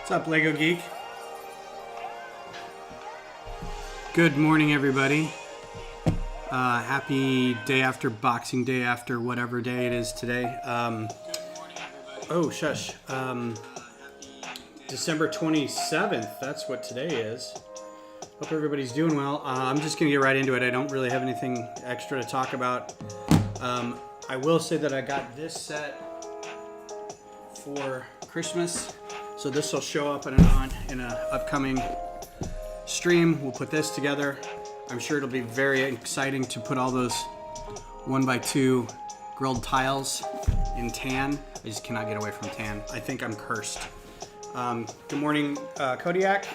What's up, Lego Geek? Good morning, everybody. Happy day after Boxing Day, after whatever day it is today. Oh, shush. December 27th, that's what today is. Hope everybody's doing well. I'm just going to get right into it. I don't really have anything extra to talk about. I will say that I got this set for Christmas. So this will show up in an upcoming stream. We'll put this together. I'm sure it'll be very exciting to put all those 1x2 grilled tiles in tan. I just cannot get away from tan. I think I'm cursed. Good morning, Kodiak,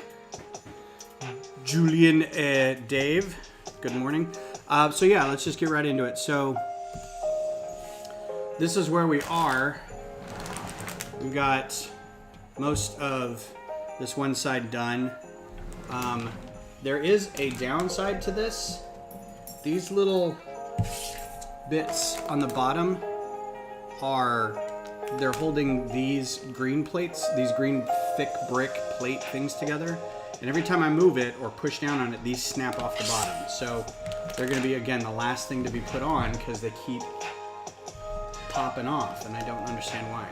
Julian, Dave. Good morning. So yeah, let's just get right into it. So this is where we are. We got most of this one side done. There is a downside to this. These little bits on the bottom they're holding these green plates, these green thick brick plate things together. And every time I move it or push down on it, these snap off the bottom. So they're gonna be, again, the last thing to be put on because they keep popping off and I don't understand why.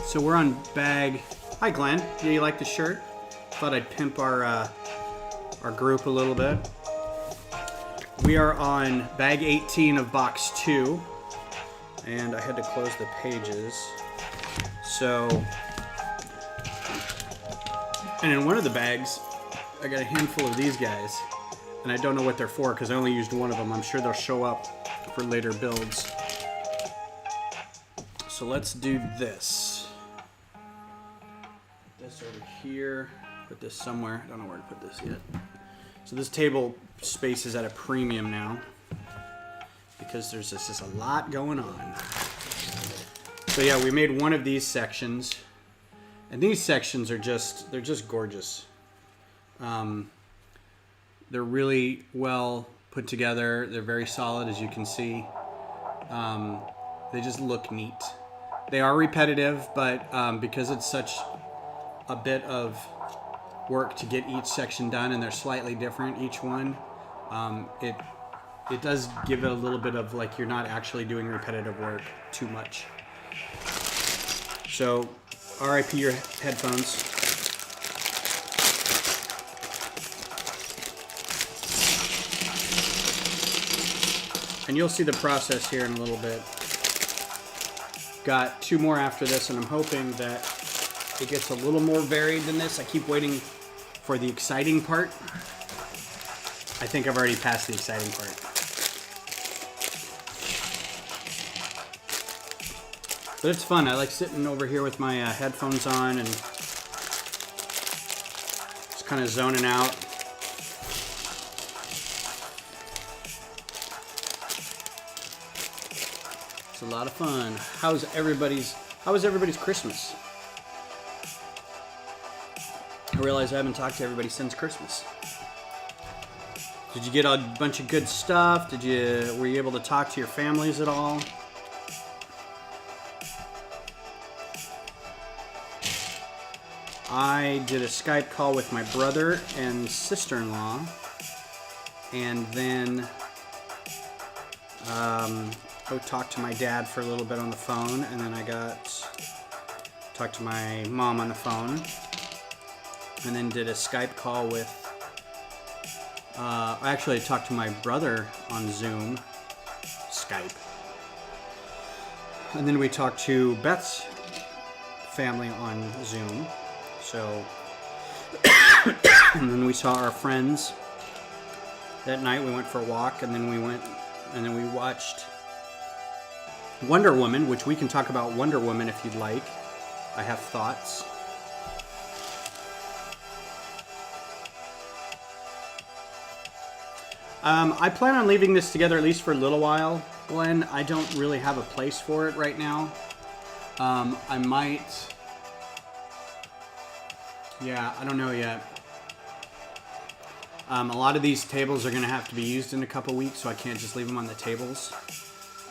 So we're on bag. Hi, Glenn. Do you like the shirt? Thought I'd pimp our group a little bit. We are on bag 18 of box 2, and I had to close the pages. So, and in one of the bags, I got a handful of these guys, and I don't know what they're for because I only used one of them. I'm sure they'll show up for later builds. So let's do this. Put this over here. Put this somewhere. I don't know where to put this yet. So this table space is at a premium now because there's just a lot going on. So yeah, we made one of these sections, and these sections are they're just gorgeous. They're really well put together. They're very solid, as you can see. They just look neat. They are repetitive, but because it's such a bit of work to get each section done, and they're slightly different, each one, it does give it a little bit of like you're not actually doing repetitive work too much. So, RIP your headphones. And you'll see the process here in a little bit. Got 2 more after this, and I'm hoping that it gets a little more varied than this. I keep waiting for the exciting part. I think I've already passed the exciting part. But it's fun. I like sitting over here with my headphones on and just kind of zoning out. It's a lot of fun. How was everybody's Christmas? I realize I haven't talked to everybody since Christmas. Did you get a bunch of good stuff? Were you able to talk to your families at all? I did a Skype call with my brother and sister-in-law, and then I talked to my dad for a little bit on the phone, and then I talked to my mom on the phone, and then did a Skype call with, actually I talked to my brother on Zoom, Skype, and then we talked to Beth's family on Zoom, so, and then we saw our friends that night. We went for a walk, and then we watched Wonder Woman, which we can talk about Wonder Woman if you'd like. I have thoughts. I plan on leaving this together at least for a little while, Glenn. I don't really have a place for it right now. I might... Yeah, I don't know yet. A lot of these tables are going to have to be used in a couple weeks, so I can't just leave them on the tables.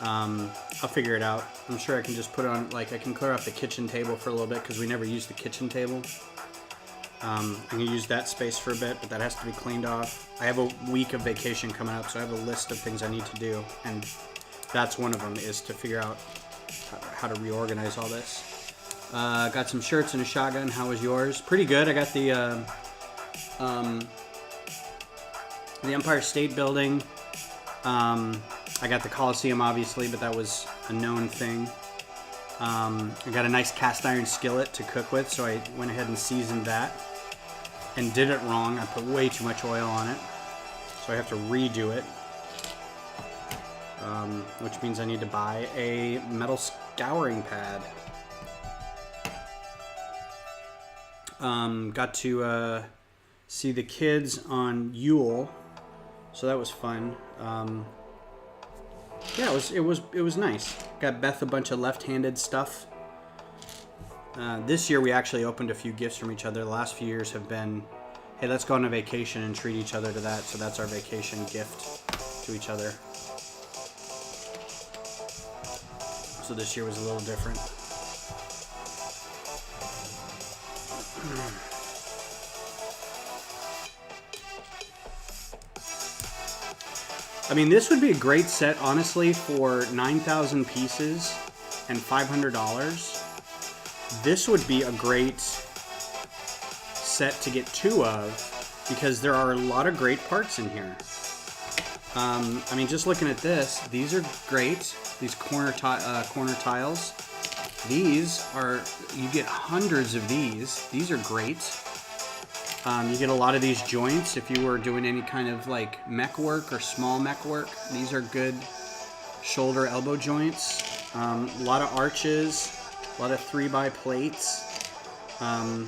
I'll figure it out. I'm sure I can just put it on, like I can clear off the kitchen table for a little bit because we never used the kitchen table. I'm going to use that space for a bit, but that has to be cleaned off. I have a week of vacation coming up, so I have a list of things I need to do, and that's one of them, is to figure out how to reorganize all this. Got some shirts and a shotgun. How was yours? Pretty good. I got the Empire State Building. I got the Colosseum, obviously, but that was a known thing. I got a nice cast iron skillet to cook with, so I went ahead and seasoned that. And did it wrong. I put way too much oil on it, so I have to redo it. Which means I need to buy a metal scouring pad. Got to see the kids on Yule, so that was fun. Yeah, it was nice. Got Beth a bunch of left-handed stuff. This year we actually opened a few gifts from each other. The last few years have been, hey, let's go on a vacation and treat each other to that. So that's our vacation gift to each other. So this year was a little different. I mean, this would be a great set, honestly, for 9,000 pieces and $500. This would be a great set to get 2 of, because there are a lot of great parts in here. I mean, just looking at this, these are great. These corner tiles. These are, you get hundreds of these. These are great. You get a lot of these joints if you were doing any kind of like mech work or small mech work. These are good shoulder elbow joints. A lot of arches, a lot of 3x plates, a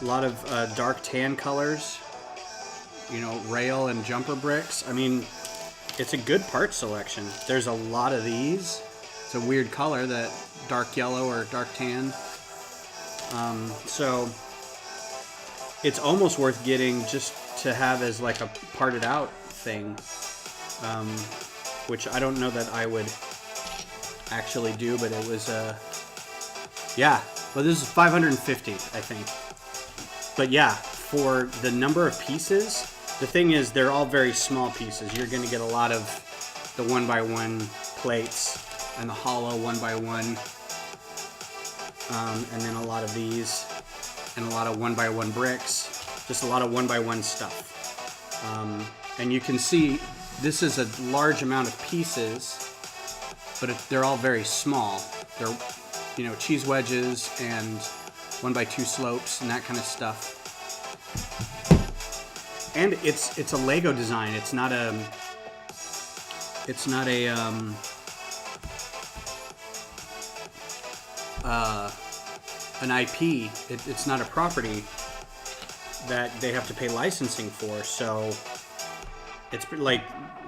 lot of dark tan colors, you know, rail and jumper bricks. I mean, it's a good part selection. There's a lot of these. It's a weird color, that dark yellow or dark tan. So it's almost worth getting just to have as like a parted out thing, which I don't know that I would actually do, but it was yeah, well, this is 550, I think. But yeah, for the number of pieces, the thing is they're all very small pieces. You're going to get a lot of the 1x1 plates and the hollow 1x1, and then a lot of these, and a lot of 1x1 bricks, just a lot of 1x1 stuff. And you can see this is a large amount of pieces, but they're all very small. They're, you know, cheese wedges and 1x2 slopes and that kind of stuff. And it's a Lego design. It's not a an IP. It's not a property that they have to pay licensing for. So it's like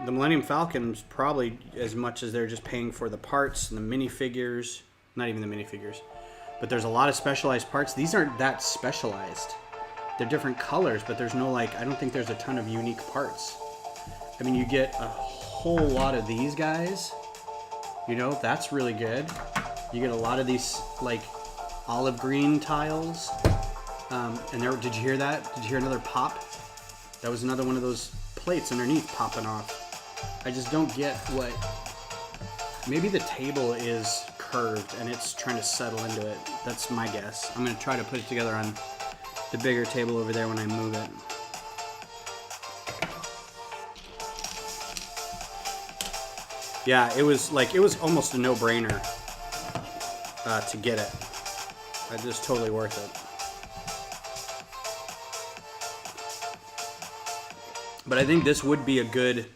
the Millennium Falcon's probably as much as they're just paying for the parts and the minifigures. Not even the minifigures, but there's a lot of specialized parts. These aren't that specialized. They're different colors, but there's no, like, I don't think there's a ton of unique parts. I mean, you get a whole lot of these guys. You know, that's really good. You get a lot of these, like, olive green tiles. And there, did you hear that? Did you hear another pop? That was another one of those plates underneath popping off. I just don't get what... Maybe the table is curved and it's trying to settle into it. That's my guess. I'm going to try to put it together on the bigger table over there when I move it. Yeah, it was almost a no-brainer to get it. It's just totally worth it. But I think this would be a good,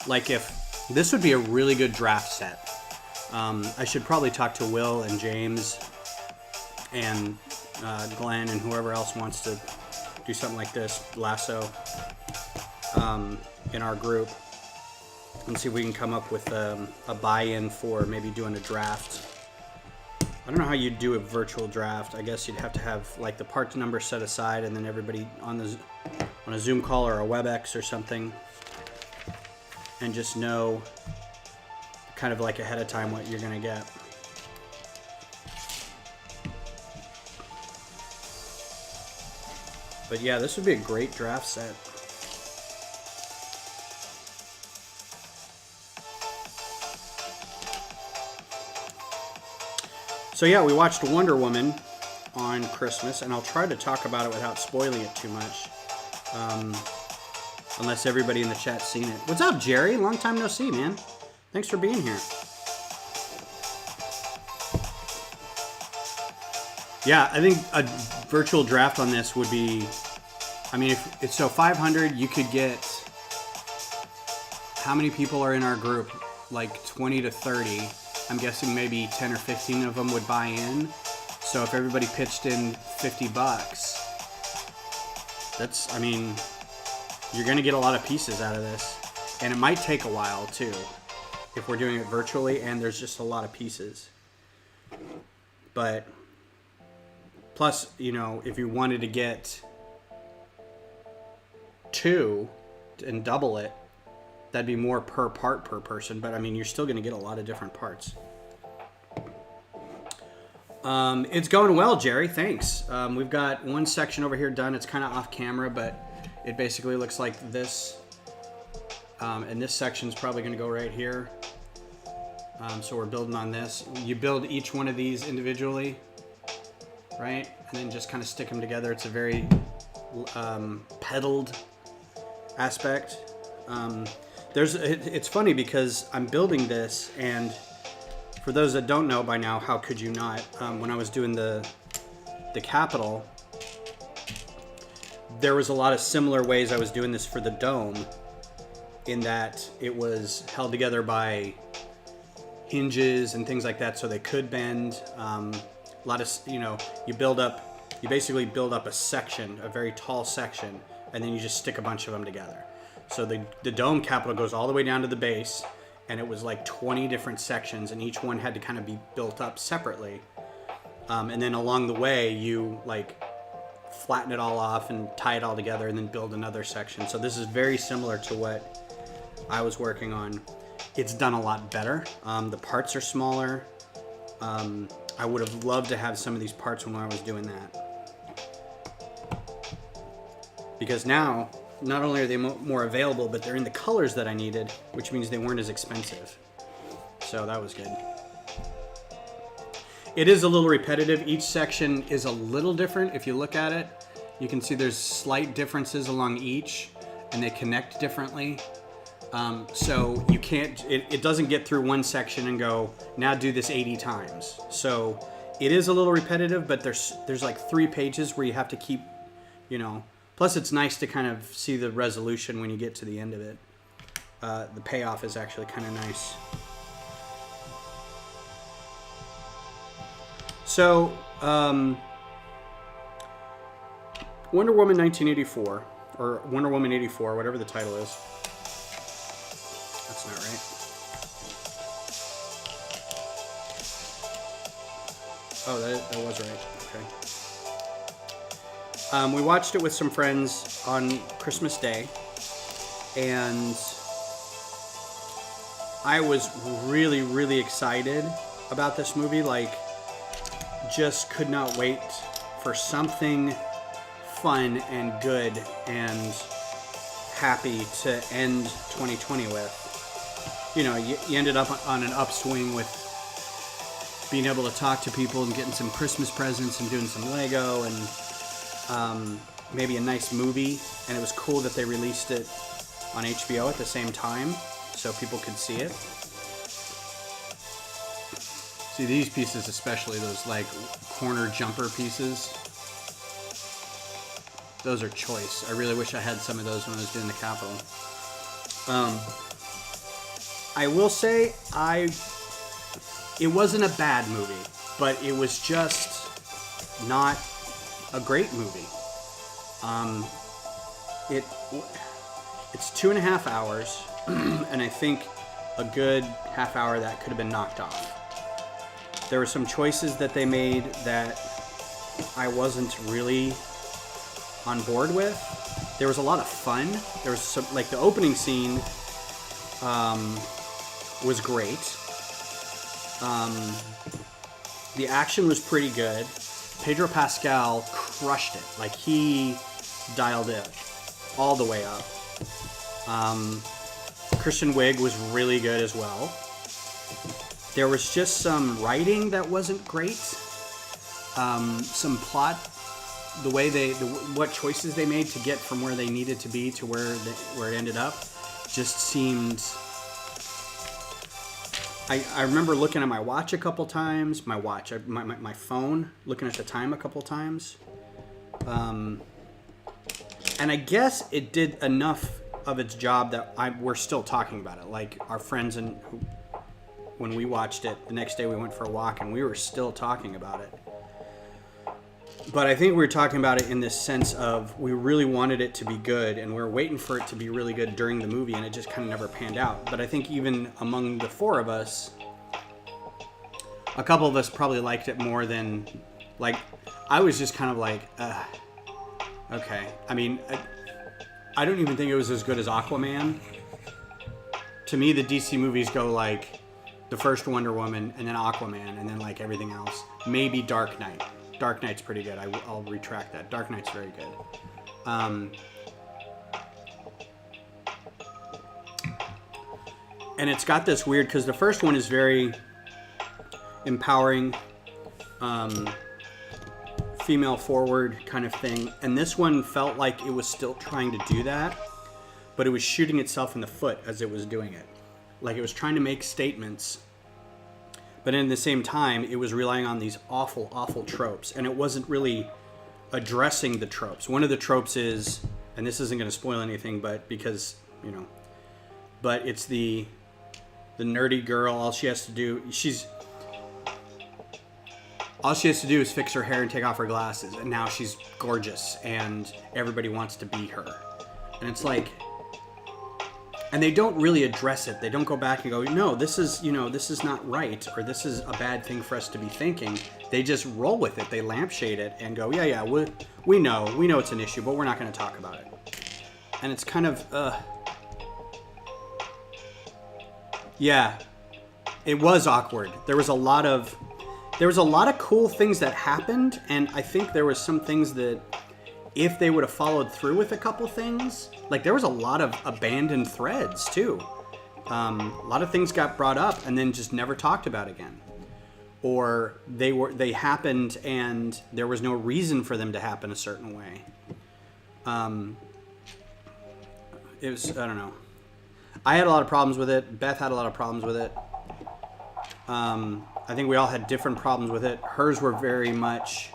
like, if this would be a really good draft set. I should probably talk to Will and James and Glenn and whoever else wants to do something like this, Lasso, in our group, and see if we can come up with a buy-in for maybe doing a draft. I don't know how you'd do a virtual draft. I guess you'd have to have like the parts number set aside, and then everybody on a Zoom call or a WebEx or something, and just know kind of like ahead of time what you're going to get. But yeah, this would be a great draft set. So yeah, we watched Wonder Woman on Christmas, and I'll try to talk about it without spoiling it too much. Unless everybody in the chat's seen it. What's up, Jerry? Long time no see, man. Thanks for being here. Yeah, I think a virtual draft on this would be... I mean, if it's so 500, you could get... How many people are in our group? Like 20 to 30. I'm guessing maybe 10 or 15 of them would buy in. So if everybody pitched in $50, that's, I mean, you're going to get a lot of pieces out of this. And it might take a while, too, if we're doing it virtually and there's just a lot of pieces. But, plus, you know, if you wanted to get 2 and double it, that'd be more per part per person. But, I mean, you're still going to get a lot of different parts. It's going well, Jerry. Thanks. We've got one section over here done. It's kind of off camera, but it basically looks like this. And this section's probably going to go right here. So we're building on this. You build each one of these individually, right? And then just kind of stick them together. It's a very pedaled aspect. It's funny because I'm building this, and for those that don't know by now, how could you not? When I was doing the Capitol, there was a lot of similar ways I was doing this for the dome, in that it was held together by hinges and things like that, so they could bend. A lot of, you know, you basically build up a section, a very tall section, and then you just stick a bunch of them together. So the dome Capitol goes all the way down to the base, and it was like 20 different sections, and each one had to kind of be built up separately. And then along the way, you like flatten it all off and tie it all together and then build another section. So this is very similar to what I was working on. It's done a lot better. The parts are smaller. I would have loved to have some of these parts when I was doing that. Because now, not only are they more available, but they're in the colors that I needed, which means they weren't as expensive. So that was good. It is a little repetitive. Each section is a little different. If you look at it, you can see there's slight differences along each, and they connect differently. So you can't, it doesn't get through one section and go, now do this 80 times. So it is a little repetitive, but there's like 3 pages where you have to keep, you know. Plus, it's nice to kind of see the resolution when you get to the end of it. The payoff is actually kind of nice. So, Wonder Woman 1984, or Wonder Woman 84, whatever the title is. That's not right. Oh, that was right. Okay. We watched it with some friends on Christmas Day, and I was really, really excited about this movie. Like, just could not wait for something fun and good and happy to end 2020 with. You know, you ended up on an upswing with being able to talk to people and getting some Christmas presents and doing some Lego and maybe a nice movie, and it was cool that they released it on HBO at the same time so people could see it. See, these pieces especially, those like corner jumper pieces, those are choice. I really wish I had some of those when I was doing the Capitol. I will say it wasn't a bad movie, but it was just not a great movie. It's 2.5 hours, and I think a good half hour that could have been knocked off. There were some choices that they made that I wasn't really on board with. There was a lot of fun. There was some, like the opening scene was great. The action was pretty good. Pedro Pascal crushed it. Like, he dialed it all the way up. Kristen Wiig was really good as well. There was just some writing that wasn't great. Some plot, the way what choices they made to get from where they needed to be to where it ended up, just seemed. I remember looking at my watch a couple times. My phone, looking at the time a couple times. And I guess it did enough of its job that we're still talking about it. Like, our friends when we watched it, the next day we went for a walk and we were still talking about it. But I think we were talking about it in this sense of we really wanted it to be good and we were waiting for it to be really good during the movie, and it just kind of never panned out. But I think even among the four of us, a couple of us probably liked it more than, like, I was just kind of like, okay. I mean, I don't even think it was as good as Aquaman. To me, the DC movies go like the first Wonder Woman and then Aquaman and then like everything else. Maybe Dark Knight. Dark Knight's pretty good. I'll retract that. Dark Knight's very good. And it's got this weird, because the first one is very empowering, female forward kind of thing. And this one felt like it was still trying to do that, but it was shooting itself in the foot as it was doing it. Like, it was trying to make statements, but in the same time, it was relying on these awful, awful tropes, and it wasn't really addressing the tropes. One of the tropes is, and this isn't going to spoil anything, but because, but it's the nerdy girl. All she has to do is fix her hair and take off her glasses, and now she's gorgeous, and everybody wants to be her. And it's like, and they don't really address it. They don't go back and go, no, this is not right, or this is a bad thing for us to be thinking. They just roll with it. They lampshade it and go, yeah, we know it's an issue, but we're not going to talk about it. And it's kind of, yeah, it was awkward. There was a lot of cool things that happened, and I think there was some things that, if they would have followed through with a couple things, like, there was a lot of abandoned threads too. A lot of things got brought up and then just never talked about again, or they happened and there was no reason for them to happen a certain way. It was, I don't know. I had a lot of problems with it. Beth had a lot of problems with it. I think we all had different problems with it. Hers were very much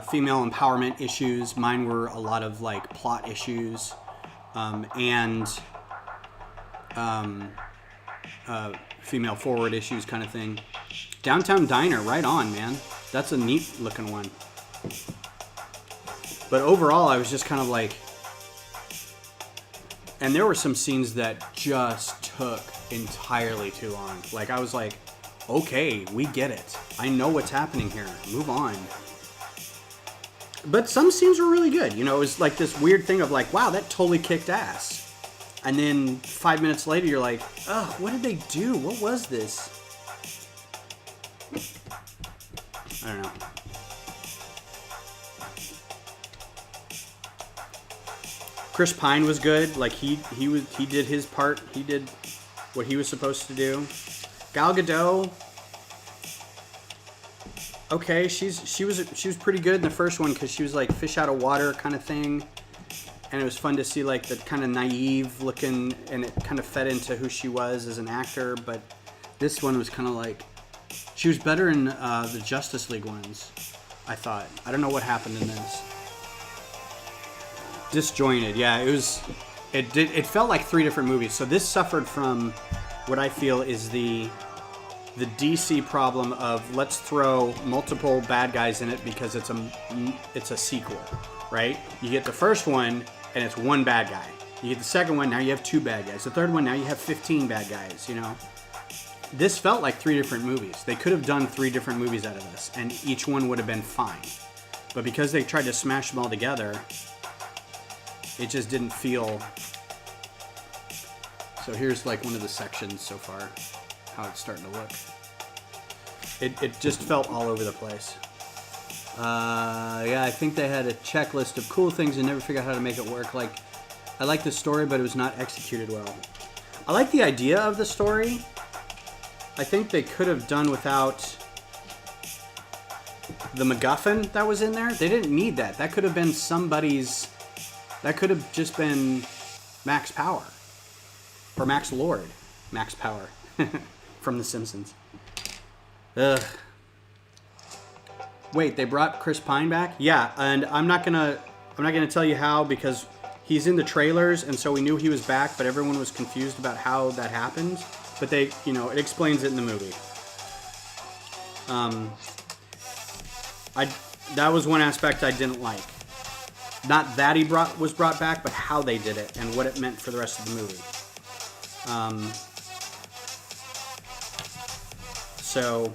female empowerment issues. Mine were a lot of like plot issues, and female forward issues kind of thing. Downtown Diner, right on, man. That's a neat looking one. But overall, I was just kind of like, and there were some scenes that just took entirely too long. Like, I was like, okay, we get it. I know what's happening here. Move on. But some scenes were really good. It was like this weird thing of like, wow, that totally kicked ass. And then 5 minutes later, you're like, oh, what did they do? What was this? I don't know. Chris Pine was good. Like, he did his part. He did what he was supposed to do. Gal Gadot, okay, she was pretty good in the first one because she was like fish out of water kind of thing, and it was fun to see like the kind of naive looking, and it kind of fed into who she was as an actor. But this one was kind of like, she was better in the Justice League ones, I thought. I don't know what happened in this. Disjointed, yeah. It felt like three different movies. So this suffered from what I feel is the DC problem of, let's throw multiple bad guys in it because it's a sequel, right? You get the first one and it's one bad guy. You get the second one, now you have two bad guys. The third one, now you have 15 bad guys, This felt like three different movies. They could have done three different movies out of this, and each one would have been fine. But because they tried to smash them all together, it just didn't feel... So here's like one of the sections so far, how it's starting to look. It just felt all over the place. Yeah, I think they had a checklist of cool things and never figured out how to make it work. Like, I like the story, but it was not executed well. I like the idea of the story. I think they could have done without the MacGuffin that was in there. They didn't need that. That could have been somebody's... That could have just been Max Power. Or Max Lord. Max Power. From The Simpsons. Ugh. Wait, they brought Chris Pine back? Yeah, and I'm not gonna tell you how, because he's in the trailers, and so we knew he was back, but everyone was confused about how that happened. But they, it explains it in the movie. That was one aspect I didn't like. Not that he was brought back, but how they did it and what it meant for the rest of the movie. So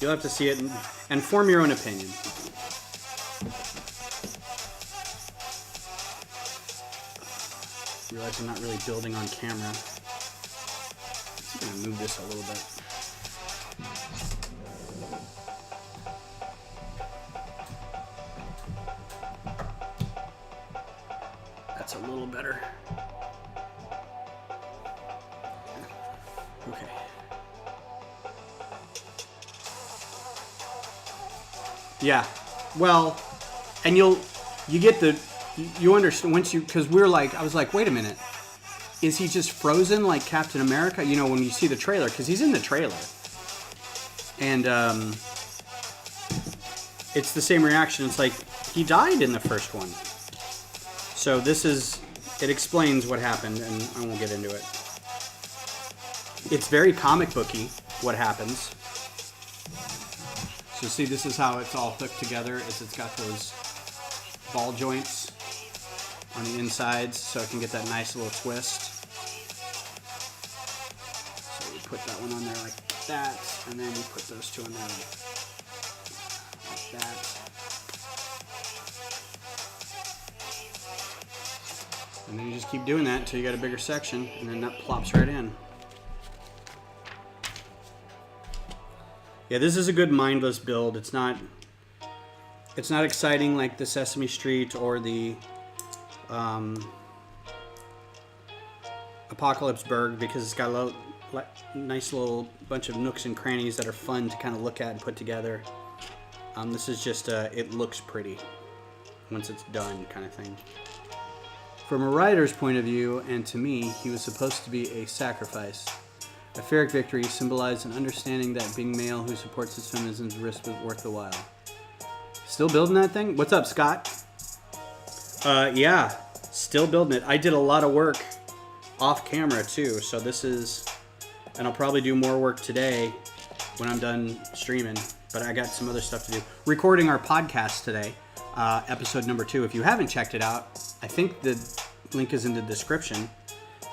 you'll have to see it and form your own opinion. Realize I'm not really building on camera. I'm gonna move this a little bit. That's a little better. Okay. Yeah. Well, and you get you understand once because I was like, wait a minute. Is he just frozen like Captain America? When you see the trailer, because he's in the trailer. And it's the same reaction. It's like, he died in the first one. So it explains what happened, and I won't get into it. It's very comic booky, what happens. So see, this is how it's all hooked together, is it's got those ball joints on the insides, so it can get that nice little twist. So we put that one on there like that, and then we put those two on there like that. And then you just keep doing that until you got a bigger section, and then that plops right in. Yeah, this is a good mindless build. It's not exciting like the Sesame Street or the Apocalypseburg, because it's got a nice little bunch of nooks and crannies that are fun to kind of look at and put together. This is just it looks pretty once it's done kind of thing. From a writer's point of view, and to me, he was supposed to be a sacrifice. A Pyrrhic victory symbolized an understanding that being male who supports his feminism's risk was worth the while. Still building that thing? What's up, Scott? Yeah, still building it. I did a lot of work off camera too, so this is, and I'll probably do more work today when I'm done streaming, but I got some other stuff to do. Recording our podcast today, episode number 2. If you haven't checked it out, I think the link is in the description.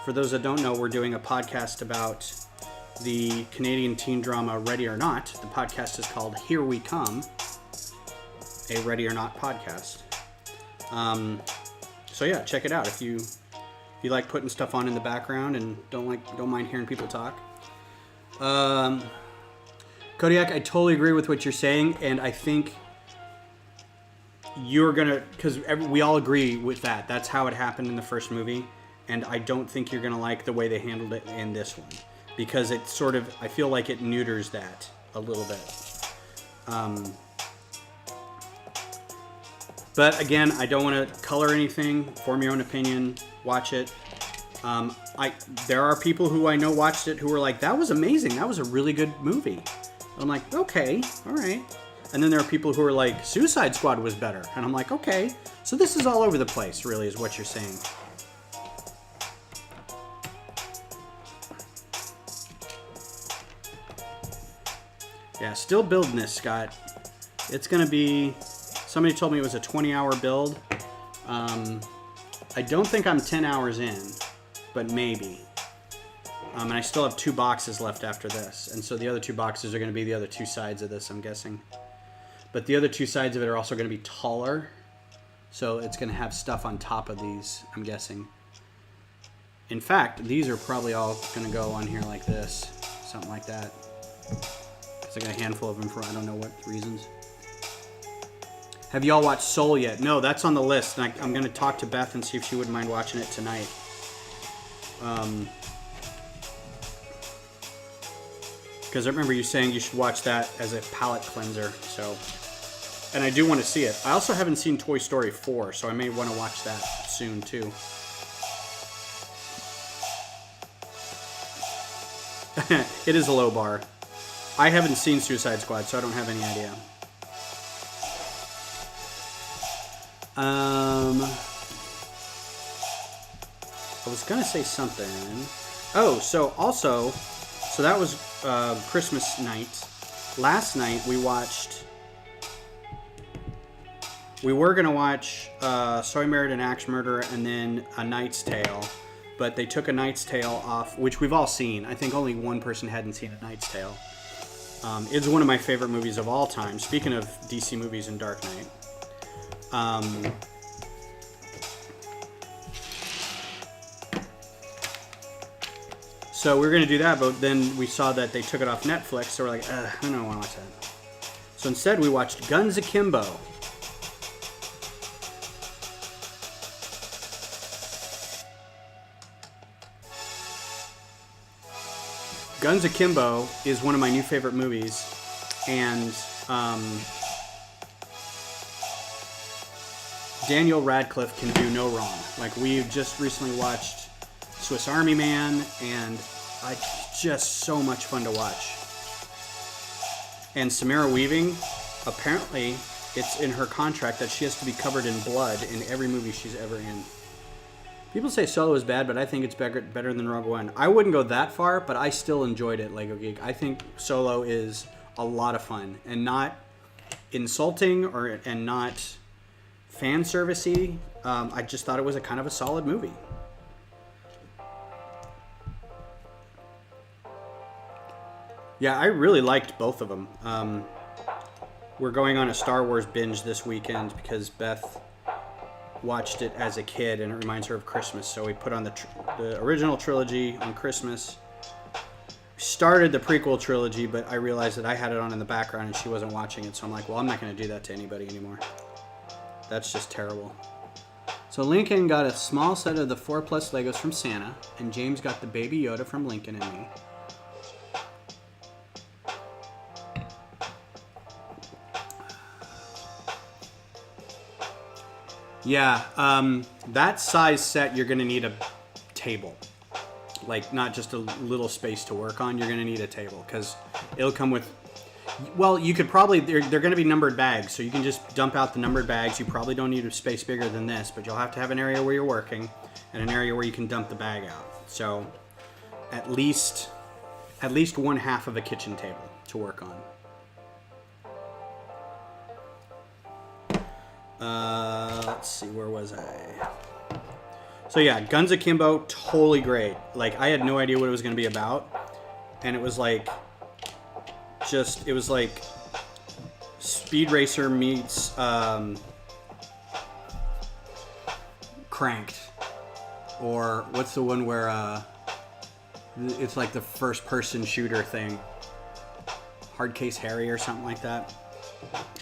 For those that don't know, we're doing a podcast about the Canadian teen drama Ready or Not. The podcast is called Here We Come, a Ready or Not podcast. So yeah, check it out if you like putting stuff on in the background and don't mind hearing people talk. Kodiak, I totally agree with what you're saying, and I think you're gonna, because we all agree with that. That's how it happened in the first movie, and I don't think you're gonna like the way they handled it in this one, because it sort of, I feel like it neuters that a little bit. But again, I don't want to color anything. Form your own opinion. Watch it. There are people who I know watched it who were like, "That was amazing. That was a really good movie." I'm like, "Okay, all right." And then there are people who are like, "Suicide Squad was better," and I'm like, "Okay." So this is all over the place, really, is what you're saying. Yeah, still building this, Scott. It's gonna be. Somebody told me it was a 20-hour build. I don't think I'm 10 hours in, but maybe. And I still have 2 boxes left after this. And so the other 2 boxes are going to be the other 2 sides of this, I'm guessing. But the other 2 sides of it are also going to be taller. So it's going to have stuff on top of these, I'm guessing. In fact, these are probably all going to go on here like this. Something like that. Because I got a handful of them for I don't know what reasons. Have y'all watched Soul yet? No, that's on the list. And I'm going to talk to Beth and see if she wouldn't mind watching it tonight. Because I remember you saying you should watch that as a palate cleanser. So, and I do want to see it. I also haven't seen Toy Story 4, so I may want to watch that soon too. It is a low bar. I haven't seen Suicide Squad, so I don't have any idea. I was gonna say something. Oh, so that was Christmas night. Last night we were gonna watch So I Married an Axe Murderer and then A Knight's Tale, but they took A Knight's Tale off, which we've all seen. I think only one person hadn't seen A Knight's Tale. It's one of my favorite movies of all time. Speaking of DC movies and Dark Knight. So we were going to do that, but then we saw that they took it off Netflix, so we're like, I don't want to watch that. So instead we watched Guns Akimbo. Guns Akimbo is one of my new favorite movies, and Daniel Radcliffe can do no wrong. Like, we just recently watched Swiss Army Man, and just so much fun to watch. And Samara Weaving, apparently it's in her contract that she has to be covered in blood in every movie she's ever in. People say Solo is bad, but I think it's better than Rogue One. I wouldn't go that far, but I still enjoyed it, Lego Geek. I think Solo is a lot of fun and not insulting and not fan servicey. I just thought it was a kind of a solid movie. Yeah, I really liked both of them. We're going on a Star Wars binge this weekend because Beth watched it as a kid and it reminds her of Christmas. So we put on the original trilogy on Christmas. Started the prequel trilogy, but I realized that I had it on in the background and she wasn't watching it. So I'm like, well, I'm not going to do that to anybody anymore. That's just terrible. So Lincoln got a small set of the 4+ Legos from Santa, and James got the Baby Yoda from Lincoln and me. Yeah, that size set, you're going to need a table. Like, not just a little space to work on. You're going to need a table because it'll come with... Well, you could probably... They're going to be numbered bags, so you can just dump out the numbered bags. You probably don't need a space bigger than this, but you'll have to have an area where you're working and an area where you can dump the bag out. So at least 1/2 of a kitchen table to work on. Let's see, where was I? So yeah, Guns Akimbo, totally great. Like, I had no idea what it was going to be about, and it was like Speed Racer meets Cranked, or what's the one where it's like the first-person shooter thing, Hard Case Harry or something like that.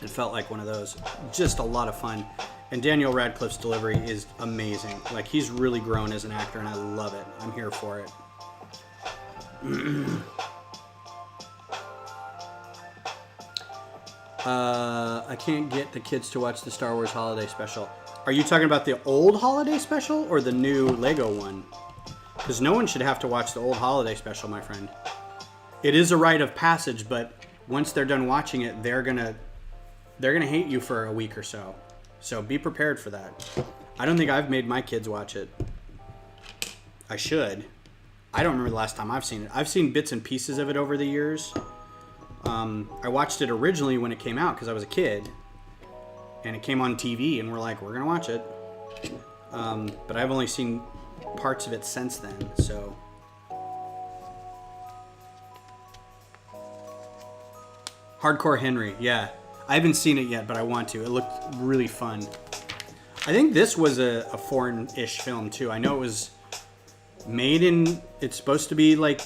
It felt like one of those. Just a lot of fun. And Daniel Radcliffe's delivery is amazing. Like, he's really grown as an actor, and I love it. I'm here for it. I can't get the kids to watch the Star Wars Holiday Special. Are you talking about the old Holiday Special or the new Lego one? Because no one should have to watch the old Holiday Special, my friend. It is a rite of passage, but once they're done watching it, they're gonna hate you for a week or so. So be prepared for that. I don't think I've made my kids watch it. I should. I don't remember the last time I've seen it. I've seen bits and pieces of it over the years. I watched it originally when it came out because I was a kid. And it came on TV and we're like, we're going to watch it. But I've only seen parts of it since then, so... Hardcore Henry, yeah. I haven't seen it yet, but I want to. It looked really fun. I think this was a foreign-ish film, too. I know it was It's supposed to be like,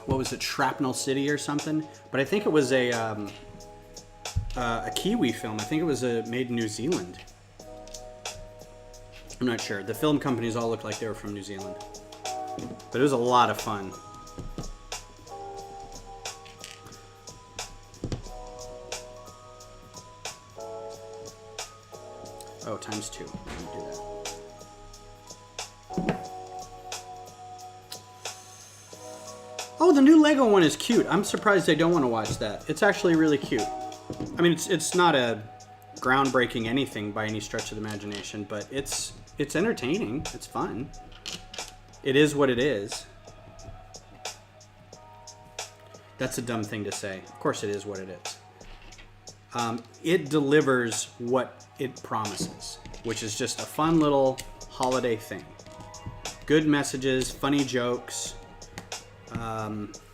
what was it, Shrapnel City or something? But I think it was a Kiwi film. I think it was made in New Zealand. I'm not sure. The film companies all looked like they were from New Zealand. But it was a lot of fun. Oh, times 2. Let me do that. Oh, the new Lego one is cute. I'm surprised I don't want to watch that. It's actually really cute. I mean, it's not a groundbreaking anything by any stretch of the imagination, but it's entertaining. It's fun. It is what it is. That's a dumb thing to say. Of course it is what it is. It delivers what it promises, which is just a fun little holiday thing. Good messages, funny jokes.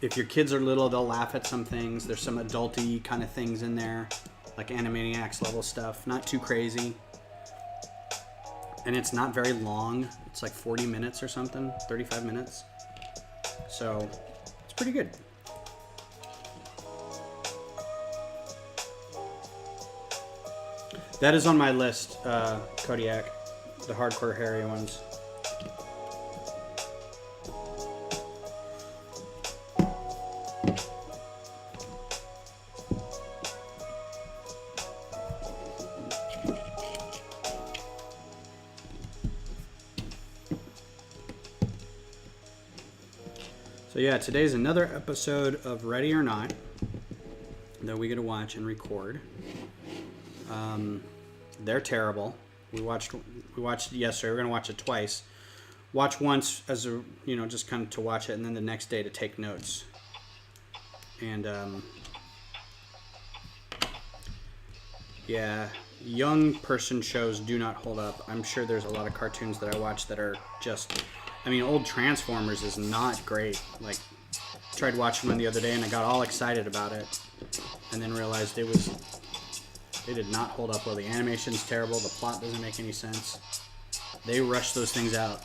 If your kids are little, they'll laugh at some things. There's some adulty kind of things in there, like Animaniacs level stuff. Not too crazy. And it's not very long. It's like 40 minutes or something, 35 minutes. So it's pretty good. That is on my list, Kodiak, the hardcore hairy ones. So yeah, today's another episode of Ready or Not that we get to watch and record. They're terrible. We watched it yesterday. We're gonna watch it twice. Watch once as a just kind of to watch it, and then the next day to take notes. And yeah, young person shows do not hold up. I'm sure there's a lot of cartoons that I watch that are just. I mean, old Transformers is not great. Like, tried watching one the other day and I got all excited about it, and then realized they did not hold up well. The animation's terrible. The plot doesn't make any sense. They rushed those things out.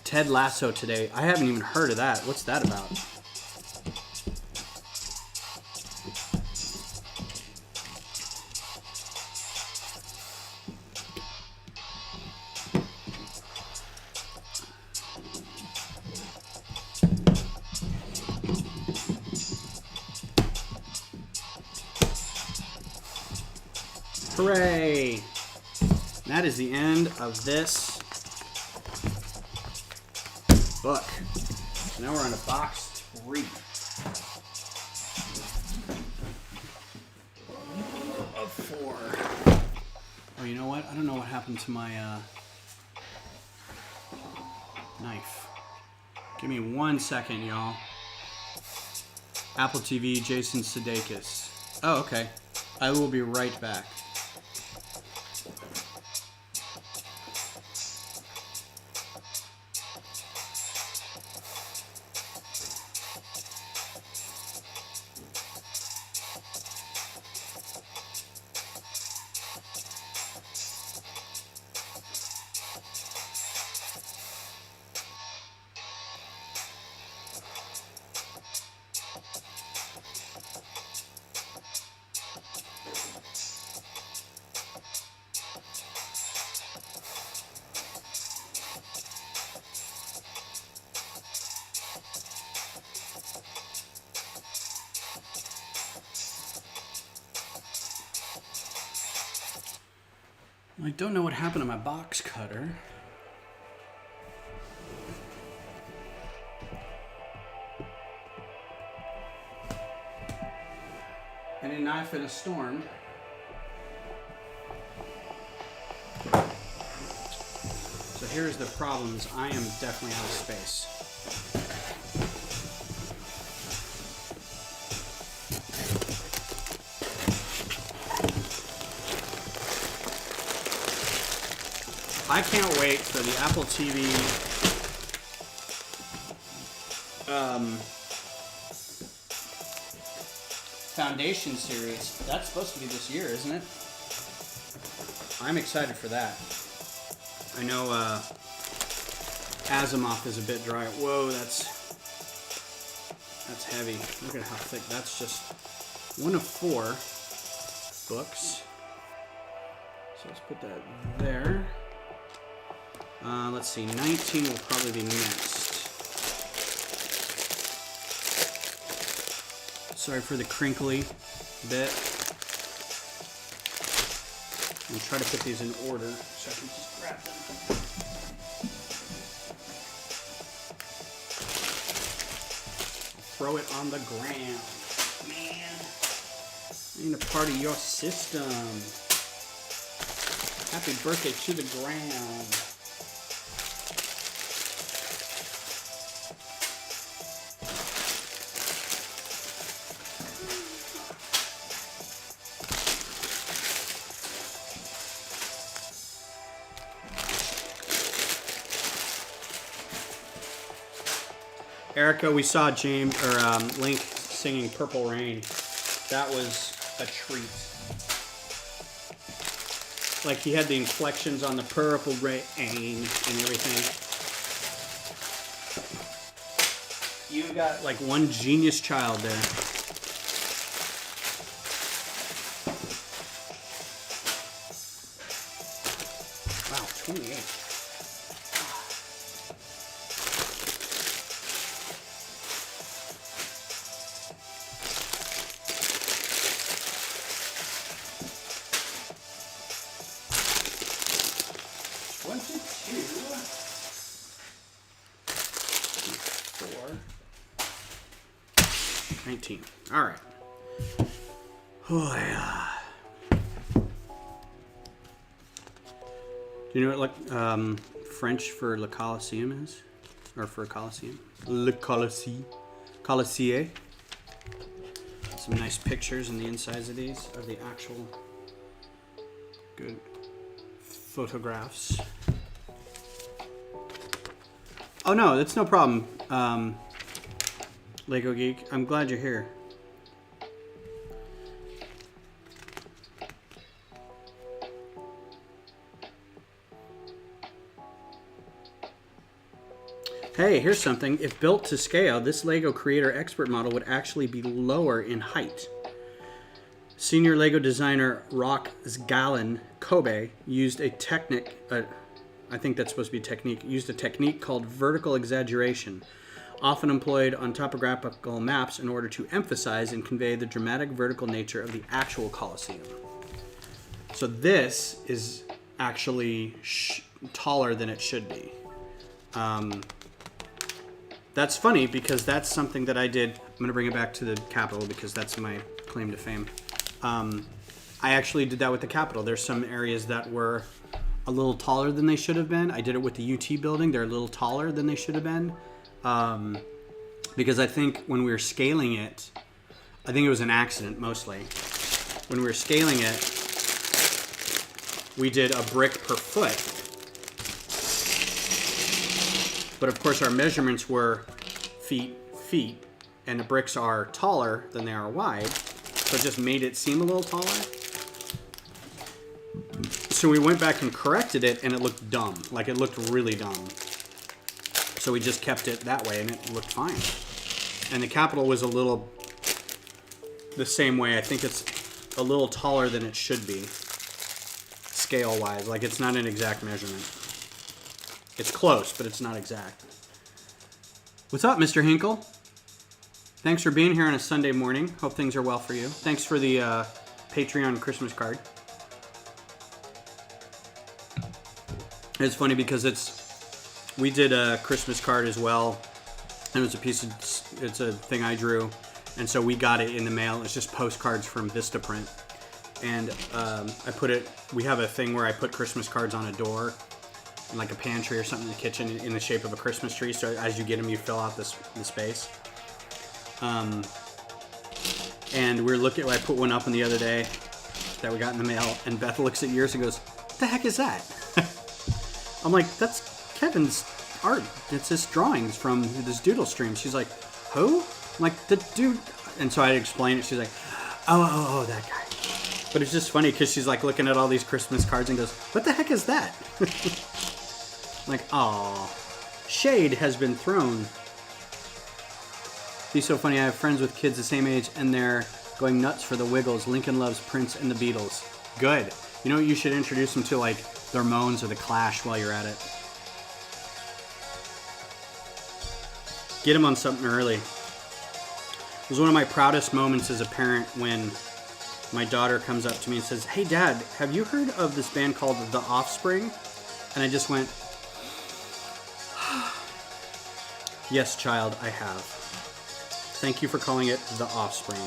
Ted Lasso today. I haven't even heard of that. What's that about? Hooray! That is the end of this book. So now we're on to box 3 of 4. Oh, you know what? I don't know what happened to my knife. Give me 1 second, y'all. Apple TV, Jason Sudeikis. Oh, okay. I will be right back. I don't know what happened to my box cutter. And a knife in a storm. So here's the problems. I am definitely out of space. I can't wait for the Apple TV Foundation series. That's supposed to be this year, isn't it? I'm excited for that. I know Azimuth is a bit dry. Whoa, that's heavy. Look at how thick. That's just 1 of 4 books. So let's put that there. Let's see, 19 will probably be next. Sorry for the crinkly bit. I'll try to put these in order so I can just grab them. Throw it on the ground. Man, I need a part of your system. Happy birthday to the ground. Erica, we saw James or Link singing "Purple Rain." That was a treat. Like he had the inflections on the purple rain and everything. You got like one genius child there. Wow, 28. All right. Oh, yeah. Do you know what French for Le Colosseum is? Or for Colosseum? Le Colosseum. Colosseum. Some nice pictures in the insides of these, of the actual good photographs. Oh no, that's no problem. Lego Geek, I'm glad you're here. Hey, here's something. If built to scale, this Lego Creator Expert model would actually be lower in height. Senior Lego designer Rock Zgallen Kobe used a technique, I think that's supposed to be a technique, used a technique called vertical exaggeration, often employed on topographical maps in order to emphasize and convey the dramatic vertical nature of the actual Colosseum. So this is actually taller than it should be. That's funny because that's something that I did. I'm going to bring it back to the Capitol because that's my claim to fame. I actually did that with the Capitol. There's some areas that were a little taller than they should have been. I did it with the UT building. They're a little taller than they should have been. Because I think when we were scaling it, I think it was an accident mostly. When we were scaling it, we did a brick per foot. But of course our measurements were feet, and the bricks are taller than they are wide. So it just made it seem a little taller. So we went back and corrected it and it looked dumb. Like it looked really dumb. So we just kept it that way and it looked fine. And the Capitol was a little the same way. I think it's a little taller than it should be, scale-wise. Like it's not an exact measurement. It's close, but it's not exact. What's up, Mr. Hinkle? Thanks for being here on a Sunday morning. Hope things are well for you. Thanks for the Patreon Christmas card. It's funny because we did a Christmas card as well, and it's a thing I drew, and so we got it in the mail. It's just postcards from Vistaprint, and we have a thing where I put Christmas cards on a door, in like a pantry or something in the kitchen, in the shape of a Christmas tree. So as you get them, you fill out the space. And I put one up the other day that we got in the mail, and Beth looks at yours and goes, "What the heck is that?" I'm like, "That's Kevin's art. It's his drawings from this doodle stream." She's like, "Who?" I'm like, "The dude." And so I explained it. She's like, oh, that guy. But it's just funny because she's like looking at all these Christmas cards and goes, "What the heck is that?" I'm like, "Aw, Shade has been thrown. Be so funny. I have friends with kids the same age, and they're going nuts for the Wiggles. Lincoln loves Prince and the Beatles. Good. You know what you should introduce them to, like the Ramones or the Clash while you're at it. Get them on something early. It was one of my proudest moments as a parent when my daughter comes up to me and says, "Hey Dad, have you heard of this band called The Offspring?" And I just went, "Yes, child, I have. Thank you for calling it The Offspring."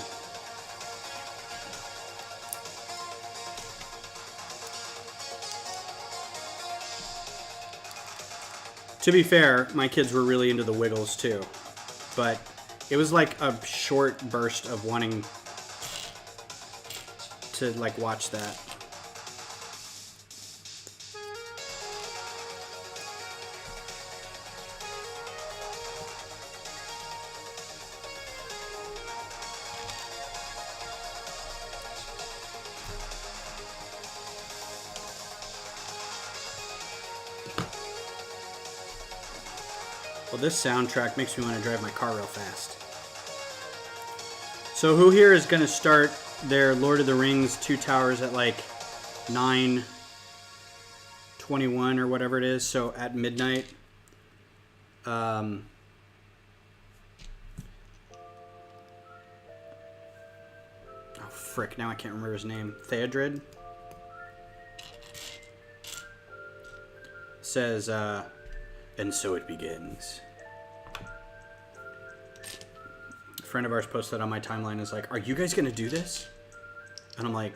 To be fair, my kids were really into the Wiggles too, but it was like a short burst of wanting to like watch that. Well, this soundtrack makes me want to drive my car real fast. So who here is going to start their Lord of the Rings Two Towers at like 9:21 or whatever it is, so at midnight? Oh, frick, now I can't remember his name. Theodred? Says, and so it begins. A friend of ours posted on my timeline is like, "Are you guys gonna do this?" And I'm like,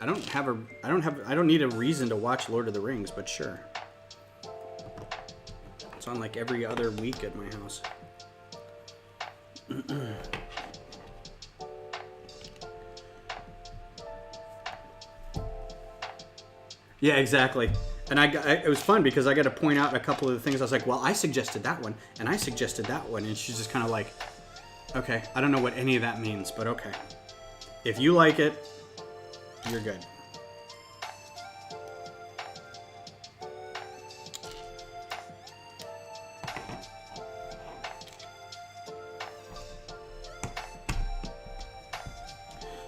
I don't need a reason to watch Lord of the Rings, but sure. It's on like every other week at my house. Yeah, exactly. And it was fun because I got to point out a couple of the things. I was like, well, I suggested that one, and I suggested that one. And she's just kind of like, okay, I don't know what any of that means, but okay. If you like it, you're good.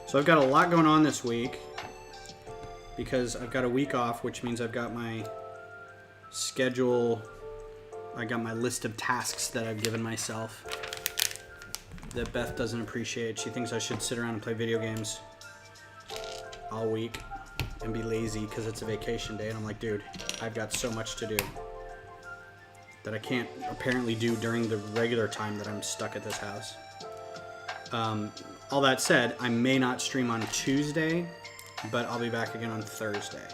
So I've got a lot going on this week because I've got a week off, which means I've got my schedule, I got my list of tasks that I've given myself that Beth doesn't appreciate. She thinks I should sit around and play video games all week and be lazy because it's a vacation day. And I'm like, dude, I've got so much to do that I can't apparently do during the regular time that I'm stuck at this house. All that said, I may not stream on Tuesday, but I'll be back again on Thursday.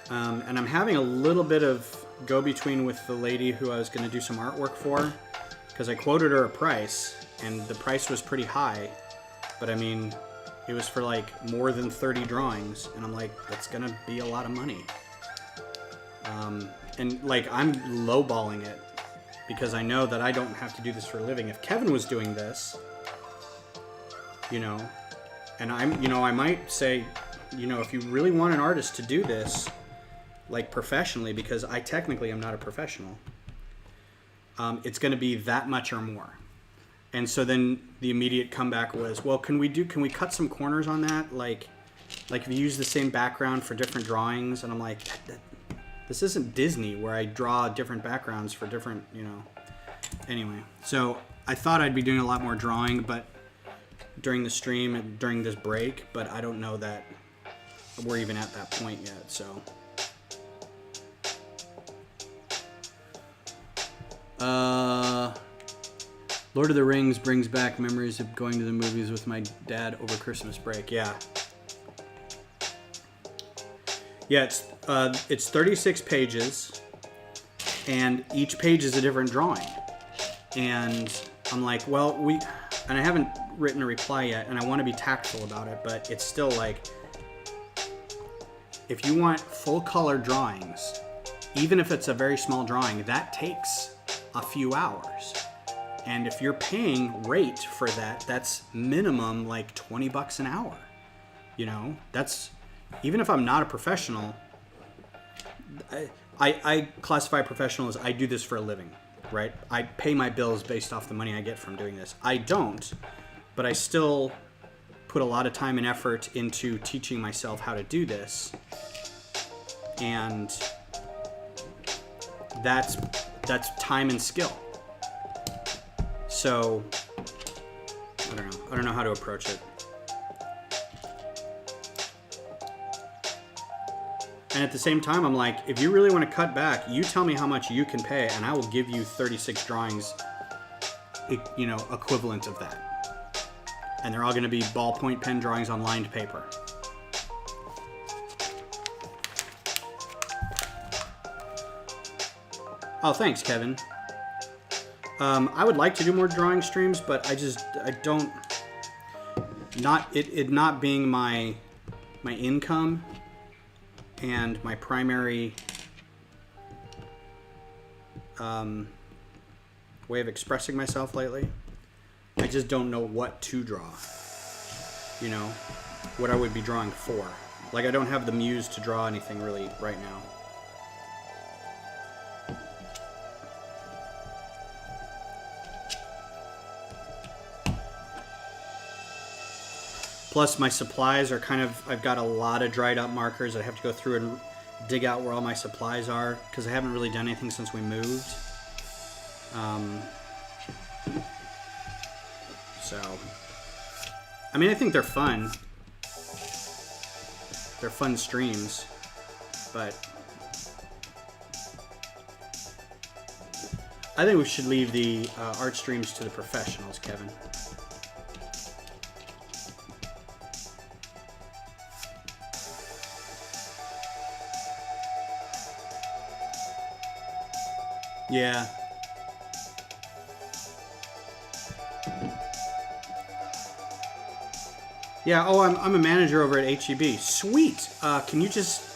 And I'm having a little bit of go-between with the lady who I was going to do some artwork for, because I quoted her a price, and the price was pretty high, but I mean, it was for like more than 30 drawings, and I'm like, that's going to be a lot of money. And like, I'm lowballing it, because I know that I don't have to do this for a living. If Kevin was doing this, you know, and I'm, you know, I might say, you know, if you really want an artist to do this, like professionally, because I technically am not a professional, it's going to be that much or more. And so then the immediate comeback was, well, can we cut some corners on that? Like if you use the same background for different drawings. And I'm like, this isn't Disney where I draw different backgrounds for different, you know. Anyway, so I thought I'd be doing a lot more drawing, but during the stream and during this break, but I don't know that we're even at that point yet, so. Lord of the Rings brings back memories of going to the movies with my dad over Christmas break. Yeah. Yeah, it's 36 pages, and each page is a different drawing. And I'm like, well, and I haven't written a reply yet, and I want to be tactful about it, but it's still like, if you want full color drawings, even if it's a very small drawing, that takes a few hours. And if you're paying rate for that, that's minimum like $20 an hour. You know, that's, even if I'm not a professional, I classify professional as I do this for a living, right? I pay my bills based off the money I get from doing this. I don't, but I still put a lot of time and effort into teaching myself how to do this. And that's time and skill. So I don't know how to approach it. And at the same time, I'm like, if you really want to cut back, you tell me how much you can pay, and I will give you 36 drawings, you know, equivalent of that. And they're all going to be ballpoint pen drawings on lined paper. Oh, thanks, Kevin. I would like to do more drawing streams, but I don't. It not being my income and my primary way of expressing myself lately, I just don't know what to draw. You know, what I would be drawing for. Like, I don't have the muse to draw anything really right now. Plus, my supplies are kind of, I've got a lot of dried up markers. I have to go through and dig out where all my supplies are, because I haven't really done anything since we moved. So, I mean, I think they're fun. They're fun streams, but I think we should leave the art streams to the professionals, Kevin. Yeah. Yeah, oh, I'm a manager over at HEB. Sweet. Can you just...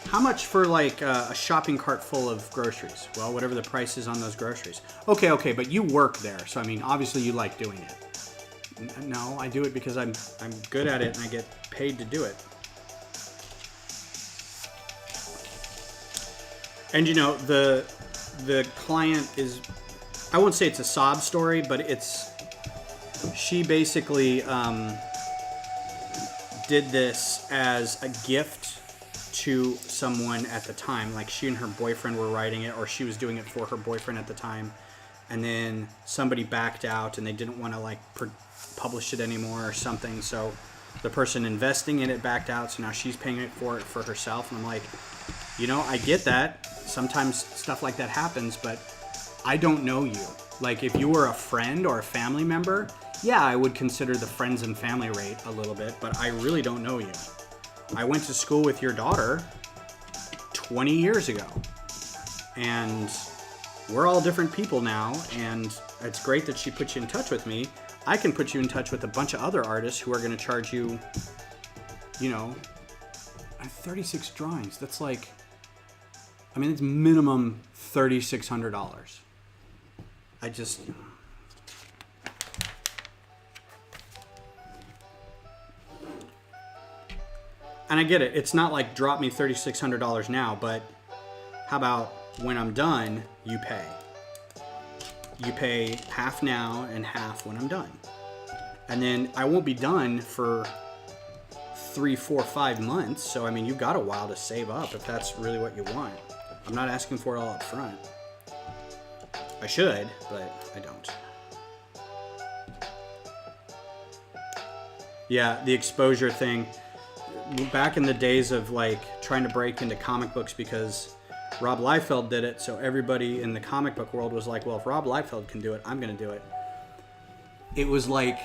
How much for, like, a shopping cart full of groceries? Well, whatever the price is on those groceries. Okay, but you work there, so, I mean, obviously you like doing it. No, I do it because I'm good at it and I get paid to do it. And, you know, the client is... I won't say it's a sob story, but it's... She basically... did this as a gift to someone at the time. Like, she and her boyfriend were writing it, or she was doing it for her boyfriend at the time, and then somebody backed out and they didn't want to, like, publish it anymore or something, so the person investing in it backed out, so now she's paying it for herself. And I'm like, you know, I get that sometimes stuff like that happens, but I don't know you. Like, if you were a friend or a family member, yeah, I would consider the friends and family rate a little bit, but I really don't know you. I went to school with your daughter 20 years ago, and we're all different people now, and it's great that she put you in touch with me. I can put you in touch with a bunch of other artists who are going to charge you, you know, 36 drawings. That's like, I mean, it's minimum $3,600. I just... And I get it. It's not like drop me $3,600 now, but how about when I'm done, you pay? You pay half now and half when I'm done. And then I won't be done for 3, 4, 5 months. So, I mean, you've got a while to save up if that's really what you want. I'm not asking for it all up front. I should, but I don't. Yeah, the exposure thing. Back in the days of, like, trying to break into comic books because Rob Liefeld did it, so everybody in the comic book world was like, well, if Rob Liefeld can do it, I'm going to do it. It was like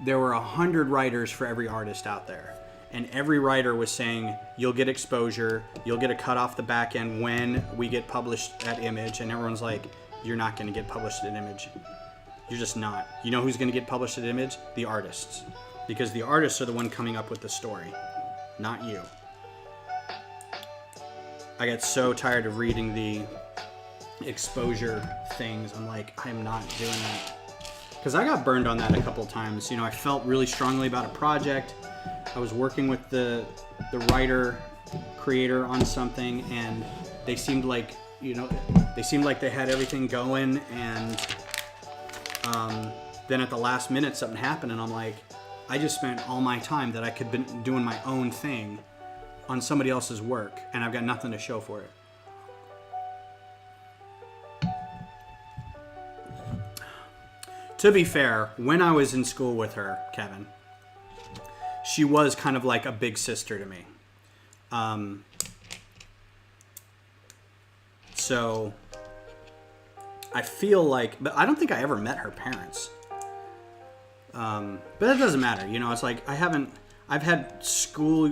there were 100 writers for every artist out there, and every writer was saying, you'll get exposure, you'll get a cut off the back end when we get published at Image, and everyone's like, you're not going to get published at Image. You're just not. You know who's going to get published at Image? The artists. Because the artists are the one coming up with the story, not you. I get so tired of reading the exposure things. I'm like, I'm not doing that. Because I got burned on that a couple of times. You know, I felt really strongly about a project. I was working with the writer creator on something, and they seemed like, they had everything going, and then at the last minute something happened, and I'm like, I just spent all my time that I could been doing my own thing on somebody else's work, and I've got nothing to show for it. To be fair, when I was in school with her, Kevin, she was kind of like a big sister to me. So I feel like, but I don't think I ever met her parents. But that doesn't matter. It's like I've had school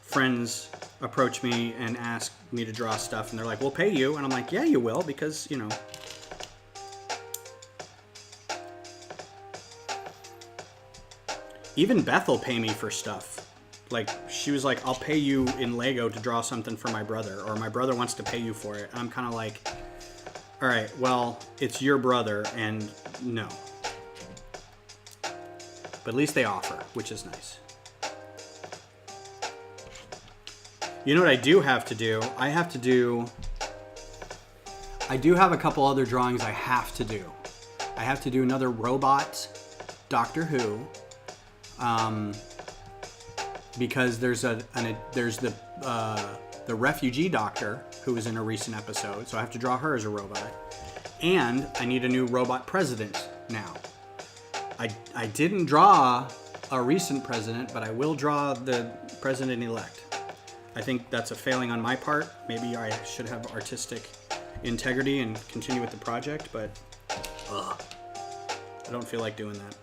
friends approach me and ask me to draw stuff, and they're like, we'll pay you. And I'm like, yeah, you will, because, even Beth will pay me for stuff. Like, she was like, I'll pay you in Lego to draw something for my brother, or my brother wants to pay you for it. And I'm kind of like, all right, well, it's your brother, and no. But at least they offer, which is nice. You know what I do have to do? I do have a couple other drawings I have to do. I have to do another robot Doctor Who. Because there's the refugee doctor who was in a recent episode, so I have to draw her as a robot, and I need a new robot president now. I didn't draw a recent president, but I will draw the president-elect. I think that's a failing on my part. Maybe I should have artistic integrity and continue with the project, but I don't feel like doing that.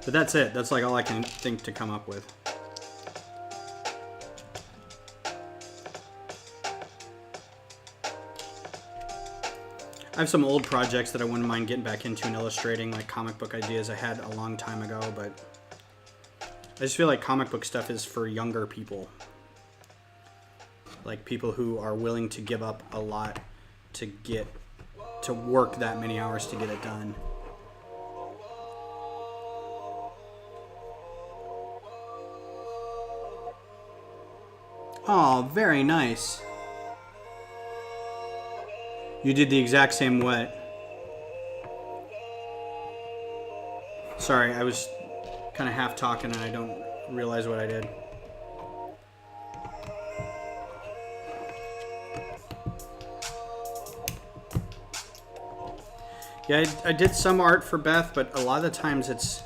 But that's it. That's like all I can think to come up with. I have some old projects that I wouldn't mind getting back into and illustrating, like comic book ideas I had a long time ago, but I just feel like comic book stuff is for younger people. Like people who are willing to give up a lot to work that many hours to get it done. Oh, very nice. You did the exact same what? Sorry, I was kind of half talking and I don't realize what I did. Yeah, I did some art for Beth, but a lot of the times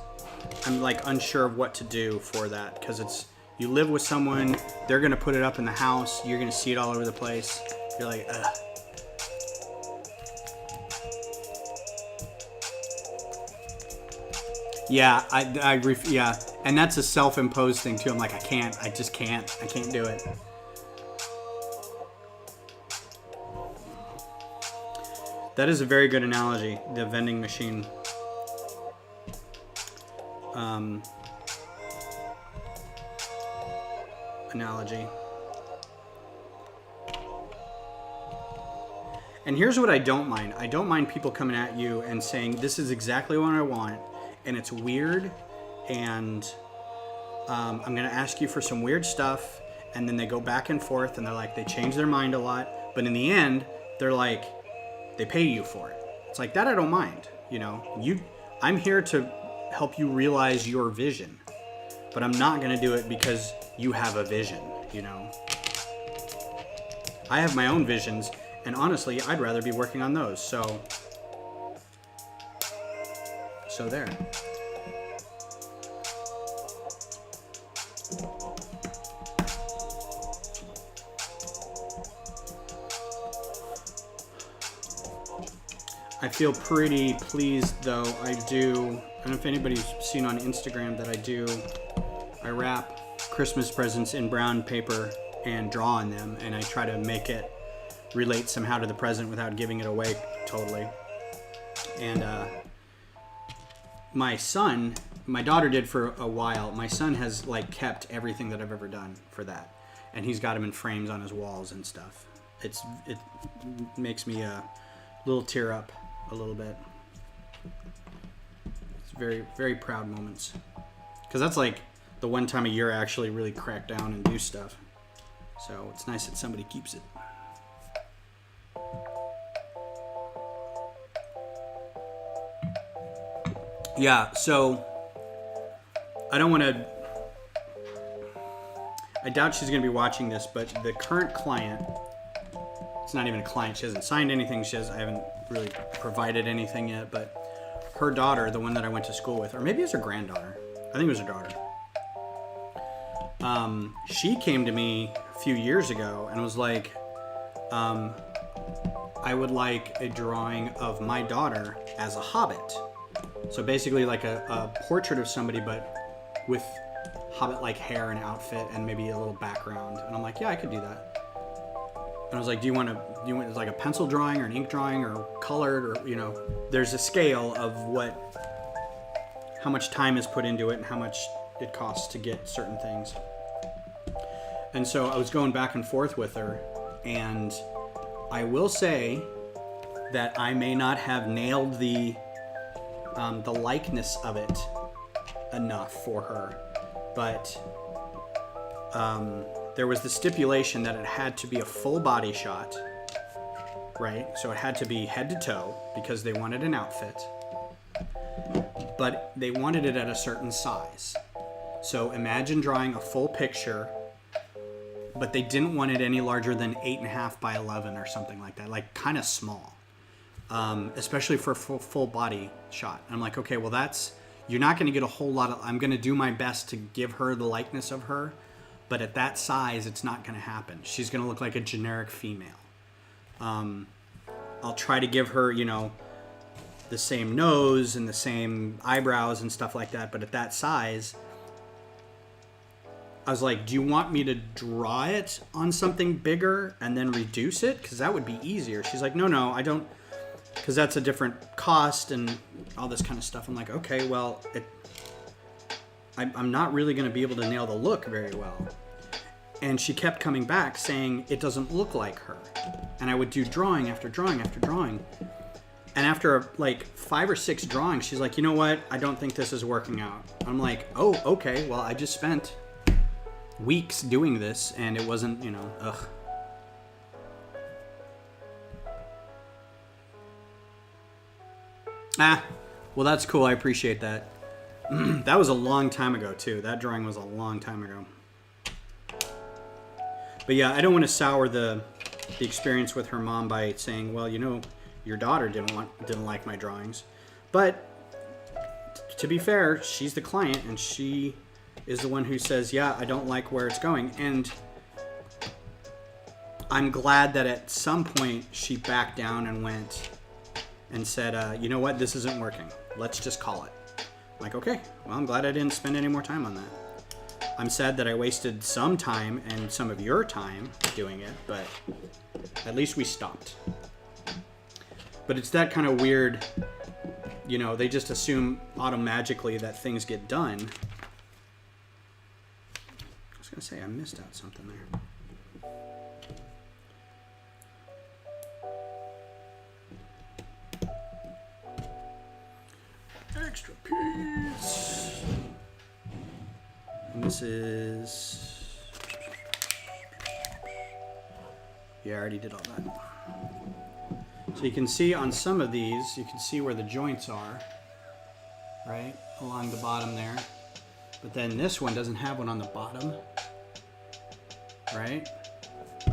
I'm like unsure of what to do for that, because you live with someone, they're gonna put it up in the house, you're gonna see it all over the place. You're like, ugh. Yeah, I agree. Yeah, and that's a self-imposed thing too. I'm like, I can't do it. That is a very good analogy, the vending machine. Analogy. And here's what I don't mind. I don't mind people coming at you and saying, this is exactly what I want, and it's weird, and I'm going to ask you for some weird stuff, and then they go back and forth, and they're like, they change their mind a lot, but in the end, they're like, they pay you for it. It's like, that I don't mind, I'm here to help you realize your vision, but I'm not going to do it because you have a vision, I have my own visions, and honestly, I'd rather be working on those, so there. I feel pretty pleased, though. I don't know if anybody's seen on Instagram that I wrap Christmas presents in brown paper and draw on them, and I try to make it relate somehow to the present without giving it away totally. And my daughter did for a while. My son has kept everything that I've ever done for that, and he's got them in frames on his walls and stuff. It makes me a little tear up a little bit. It's very, very proud moments. Because that's like the one time a year I actually really crack down and do stuff. So it's nice that somebody keeps it. Yeah, so I don't want to... I doubt she's going to be watching this, but the current client... It's not even a client. She hasn't signed anything. I haven't really provided anything yet, but her daughter, the one that I went to school with, or maybe it's her granddaughter. I think it was her daughter. She came to me a few years ago and was like, I would like a drawing of my daughter as a hobbit. So basically like a portrait of somebody, but with hobbit-like hair and outfit and maybe a little background. And I'm like, yeah, I could do that. And I was like, do you want like a pencil drawing or an ink drawing or colored, or, you know, there's a scale of how much time is put into it and how much it costs to get certain things. And so I was going back and forth with her, and I will say that I may not have nailed the likeness of it enough for her, but there was the stipulation that it had to be a full body shot, right? So it had to be head to toe because they wanted an outfit, but they wanted it at a certain size. So imagine drawing a full picture, but they didn't want it any larger than 8.5 by 11 or something like that, like kind of small, especially for a full body shot. I'm like, okay, well you're not going to get a whole lot of, I'm going to do my best to give her the likeness of her, but at that size, it's not going to happen. She's going to look like a generic female. I'll try to give her, you know, the same nose and the same eyebrows and stuff like that, but at that size, I was like, do you want me to draw it on something bigger and then reduce it? Because that would be easier. She's like, no, I don't, because that's a different cost and all this kind of stuff. I'm like, okay, well, I'm not really going to be able to nail the look very well. And she kept coming back saying it doesn't look like her. And I would do drawing after drawing after drawing. And after like 5 or 6 drawings, she's like, you know what? I don't think this is working out. I'm like, oh, okay. Well, I just spent weeks doing this and it wasn't, you know, ugh. Well, that's cool. I appreciate that. That was a long time ago, too. That drawing was a long time ago. But yeah, I don't want to sour the experience with her mom by saying, well, you know, your daughter didn't like my drawings. But to be fair, she's the client and she is the one who says, yeah, I don't like where it's going. And I'm glad that at some point she backed down and went and said, you know what, this isn't working. Let's just call it. I'm like, okay, well, I'm glad I didn't spend any more time on that. I'm sad that I wasted some time and some of your time doing it, but at least we stopped. But it's that kind of weird, you know, they just assume automatically that things get done. I was going to say, I missed out something there. Extra piece. And this is... Yeah, I already did all that. So you can see on some of these, you can see where the joints are, right? Along the bottom there. But then this one doesn't have one on the bottom, right?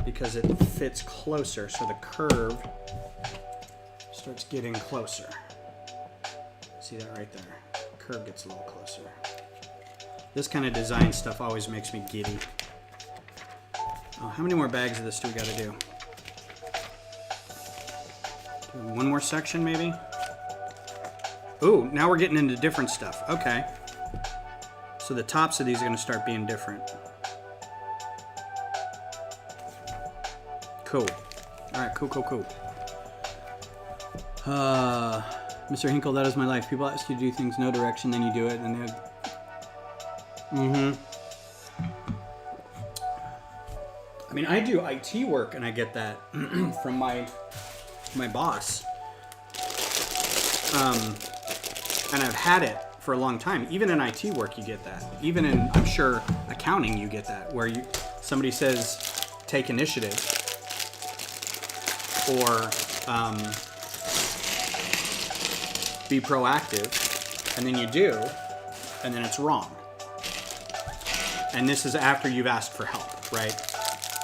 Because it fits closer, so the curve starts getting closer. See that right there? Curve gets a little closer. This kind of design stuff always makes me giddy. Oh, how many more bags of this do we got to do? One more section, maybe? Ooh, now we're getting into different stuff. Okay. So the tops of these are going to start being different. Cool. All right, cool. Mr. Hinkle, that is my life. People ask you to do things no direction, then you do it, and they have... I mean, I do IT work, and I get that from my boss. And I've had it for a long time. Even in IT work, you get that. Even in, I'm sure, accounting, you get that, where somebody says, take initiative, or be proactive, and then you do, and then it's wrong. And this is after you've asked for help, right?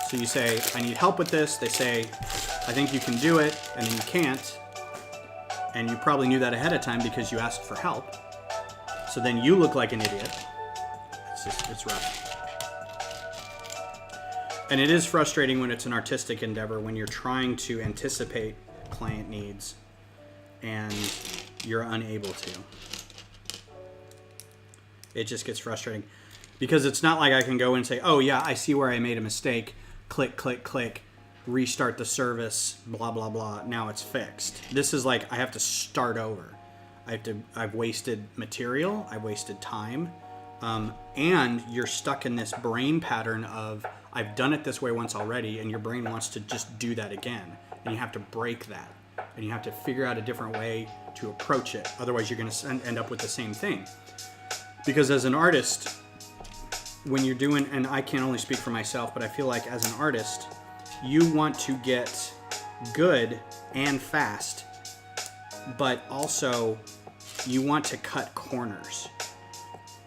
So you say, I need help with this. They say, I think you can do it, and then you can't. And you probably knew that ahead of time because you asked for help. So then you look like an idiot. It's rough. And it is frustrating when it's an artistic endeavor, when you're trying to anticipate client needs and you're unable to. It just gets frustrating. Because it's not like I can go and say, oh yeah, I see where I made a mistake. Click, click, click. Restart the service, blah, blah, blah. Now it's fixed. This is like I have to start over. I've wasted material. I've wasted time. And you're stuck in this brain pattern of, I've done it this way once already, and your brain wants to just do that again. And you have to break that. And you have to figure out a different way to approach it. Otherwise, you're going to end up with the same thing. Because as an artist, when you're doing, and I can only speak for myself, but I feel like as an artist, you want to get good and fast, but also you want to cut corners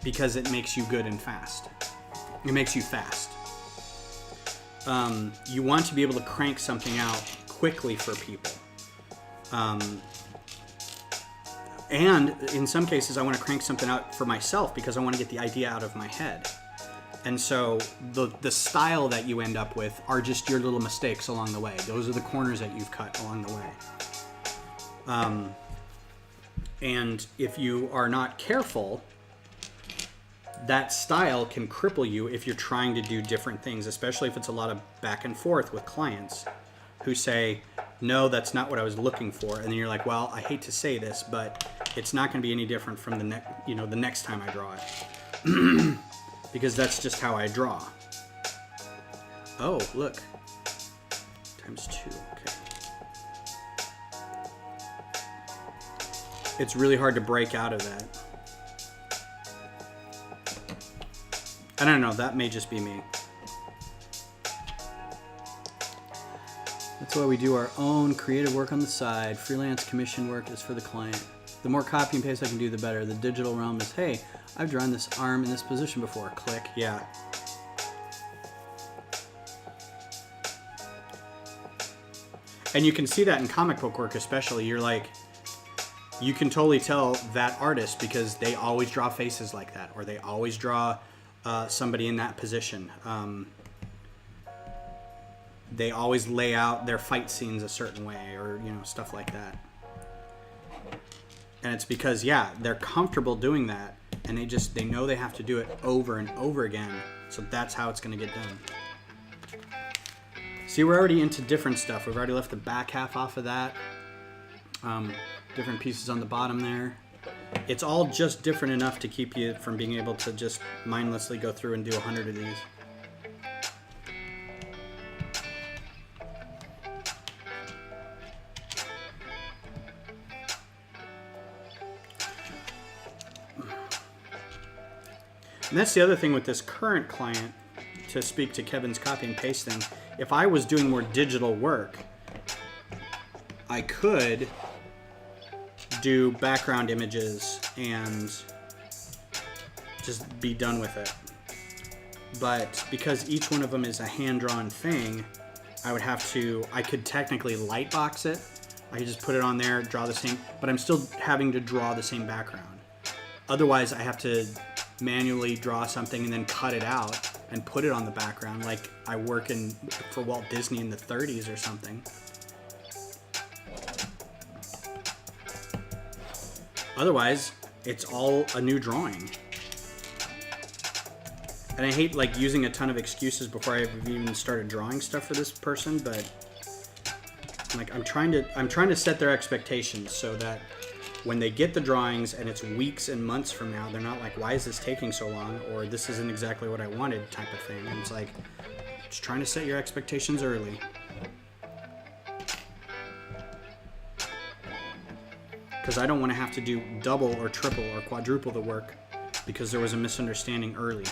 because it makes you good and fast. It makes you fast. You want to be able to crank something out quickly for people. And in some cases, I want to crank something out for myself because I want to get the idea out of my head. And so the style that you end up with are just your little mistakes along the way. Those are the corners that you've cut along the way. And if you are not careful, that style can cripple you if you're trying to do different things, especially if it's a lot of back and forth with clients who say, no, that's not what I was looking for. And then you're like, well, I hate to say this, but it's not going to be any different from the next time I draw it. Because that's just how I draw. Oh, look. Times 2, okay. It's really hard to break out of that. I don't know, that may just be me. That's why we do our own creative work on the side. Freelance commission work is for the client. The more copy and paste I can do, the better. The digital realm is, hey, I've drawn this arm in this position before. Click, yeah. And you can see that in comic book work especially. You're like, you can totally tell that artist because they always draw faces like that, or they always draw somebody in that position. They always lay out their fight scenes a certain way, or stuff like that. And it's because, yeah, they're comfortable doing that, and they know they have to do it over and over again, so that's how it's going to get done. See, we're already into different stuff. We've already left the back half off of that. Different pieces on the bottom there. It's all just different enough to keep you from being able to just mindlessly go through and do 100 of these. And that's the other thing with this current client, to speak to Kevin's copy and paste thing. If I was doing more digital work, I could do background images and just be done with it. But because each one of them is a hand-drawn thing, I could technically lightbox it. I could just put it on there, draw the same, but I'm still having to draw the same background. Otherwise, I have to manually draw something and then cut it out and put it on the background like I work for Walt Disney in the 30s or something. Otherwise, it's all a new drawing. And I hate using a ton of excuses before I've even started drawing stuff for this person, but I'm trying to set their expectations so that when they get the drawings and it's weeks and months from now, they're not like, why is this taking so long? Or this isn't exactly what I wanted type of thing. And it's like, just trying to set your expectations early. because I don't want to have to do double or triple or quadruple the work because there was a misunderstanding early.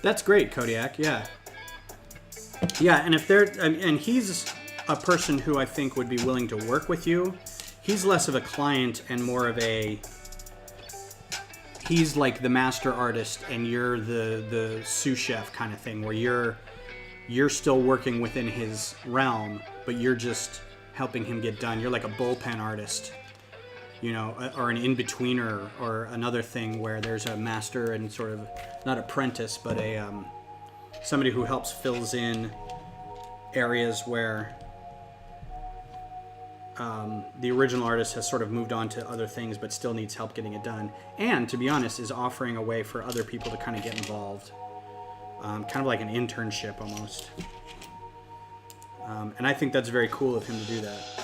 That's great, Kodiak. Yeah. Yeah, and if they're and he's a person who I think would be willing to work with you. He's less of a client and more of a he's like the master artist and you're the sous chef kind of thing where you're still working within his realm, but you're just helping him get done. You're like a bullpen artist. You know, or an in-betweener, or another thing where there's a master and sort of not apprentice, but a somebody who helps fills in areas where the original artist has sort of moved on to other things, but still needs help getting it done. And to be honest, is offering a way for other people to kind of get involved, kind of like an internship almost. And I think that's very cool of him to do that.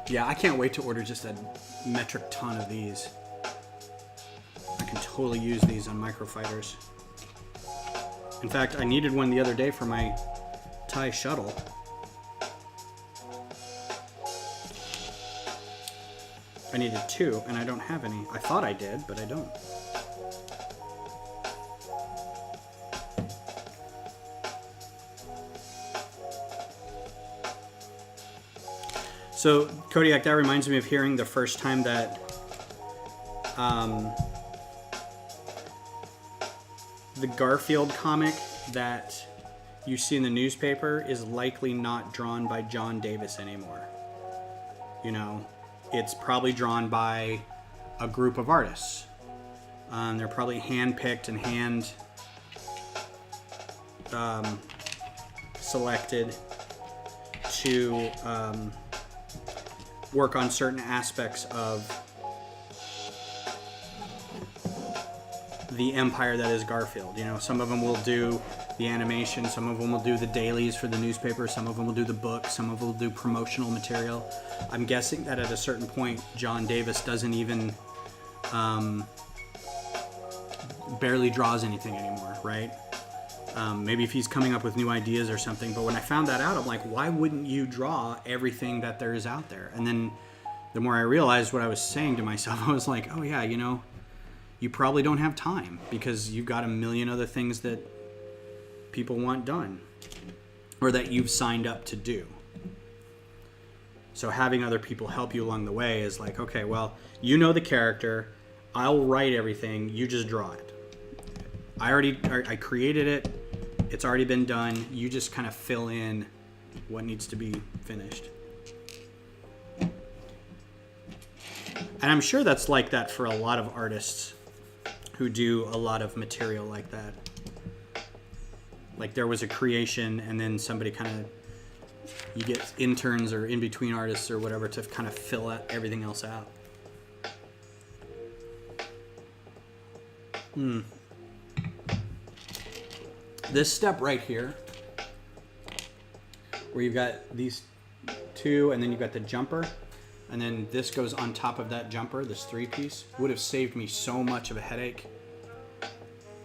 Yeah, I can't wait to order just a metric ton of these. I can totally use these on microfighters. In fact, I needed one the other day for my TIE shuttle. I needed 2, and I don't have any. I thought I did, but I don't. So, Kodiak, that reminds me of hearing the first time that the Garfield comic that you see in the newspaper is likely not drawn by John Davis anymore. You know, it's probably drawn by a group of artists. They're probably hand-picked and hand selected to work on certain aspects of the empire that is Garfield. You know, some of them will do the animation, some of them will do the dailies for the newspaper, some of them will do the book, some of them will do promotional material. I'm guessing that at a certain point, John Davis doesn't even barely draws anything anymore, right? Maybe if he's coming up with new ideas or something. But when I found that out, I'm like, why wouldn't you draw everything that there is out there? And then the more I realized what I was saying to myself, I was like, oh yeah, you know, you probably don't have time because you've got a million other things that people want done or that you've signed up to do. So having other people help you along the way is like, okay, well, you know the character, I'll write everything, you just draw it. I created it, it's already been done, you just kind of fill in what needs to be finished. And I'm sure that's like that for a lot of artists who do a lot of material like that. Like there was a creation and then somebody kind of, you get interns or in-between artists or whatever to kind of fill out everything else out. This step right here, where you've got these two and then you've got the jumper, and then this goes on top of that jumper, this 3-piece, would have saved me so much of a headache.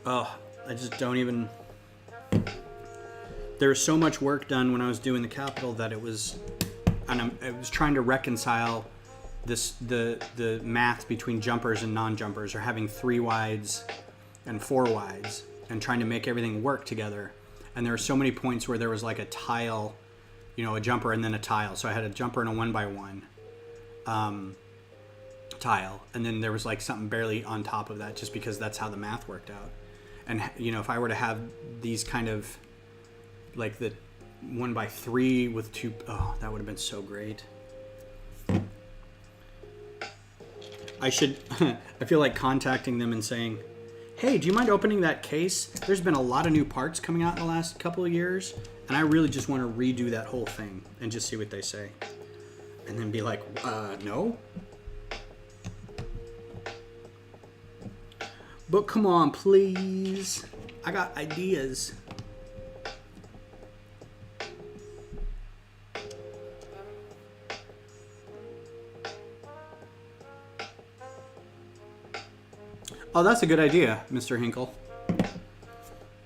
Oh, I just don't even... There was so much work done when I was doing the Capitol that it was... And I was trying to reconcile this the math between jumpers and non-jumpers, or having 3 wides and 4 wides, and trying to make everything work together. And there were so many points where there was like a tile, you know, a jumper and then a tile. So I had a jumper and a 1x1 tile, and then there was like something barely on top of that, just because that's how the math worked out. And you know, if I were to have these kind of like the 1x3 with 2, oh, that would have been so great. I should I feel like contacting them and saying, hey, do you mind opening that case? There's been a lot of new parts coming out in the last couple of years, and I really just want to redo that whole thing and just see what they say. And then be like, no? But come on, please. I got ideas. Oh, that's a good idea, Mr. Hinkle.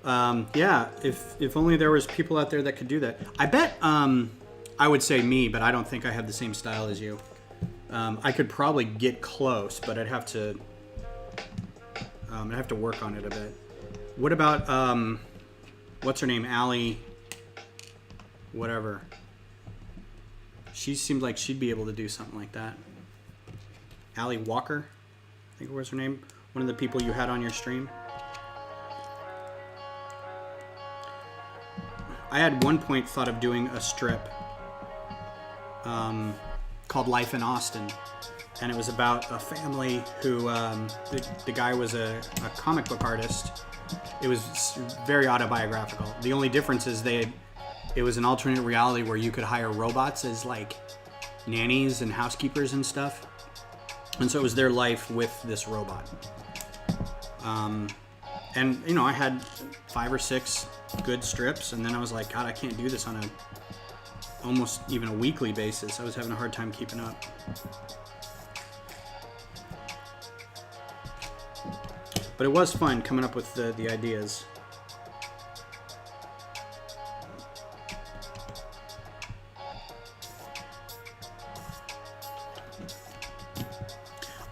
Yeah, if only there was people out there that could do that. I bet, I would say me, but I don't think I have the same style as you. I could probably get close, but I'd have to work on it a bit. What about, what's her name? Allie, whatever. She seemed like she'd be able to do something like that. Allie Walker, I think was her name. One of the people you had on your stream. I had one point thought of doing a strip called Life in Austin. And it was about a family who, the guy was a comic book artist. It was very autobiographical. The only difference is it was an alternate reality where you could hire robots as like nannies and housekeepers and stuff. And so it was their life with this robot. And you know, I had 5 or 6 good strips, and then I was like, God, I can't do this on almost even a weekly basis. I was having a hard time keeping up. But it was fun coming up with the ideas.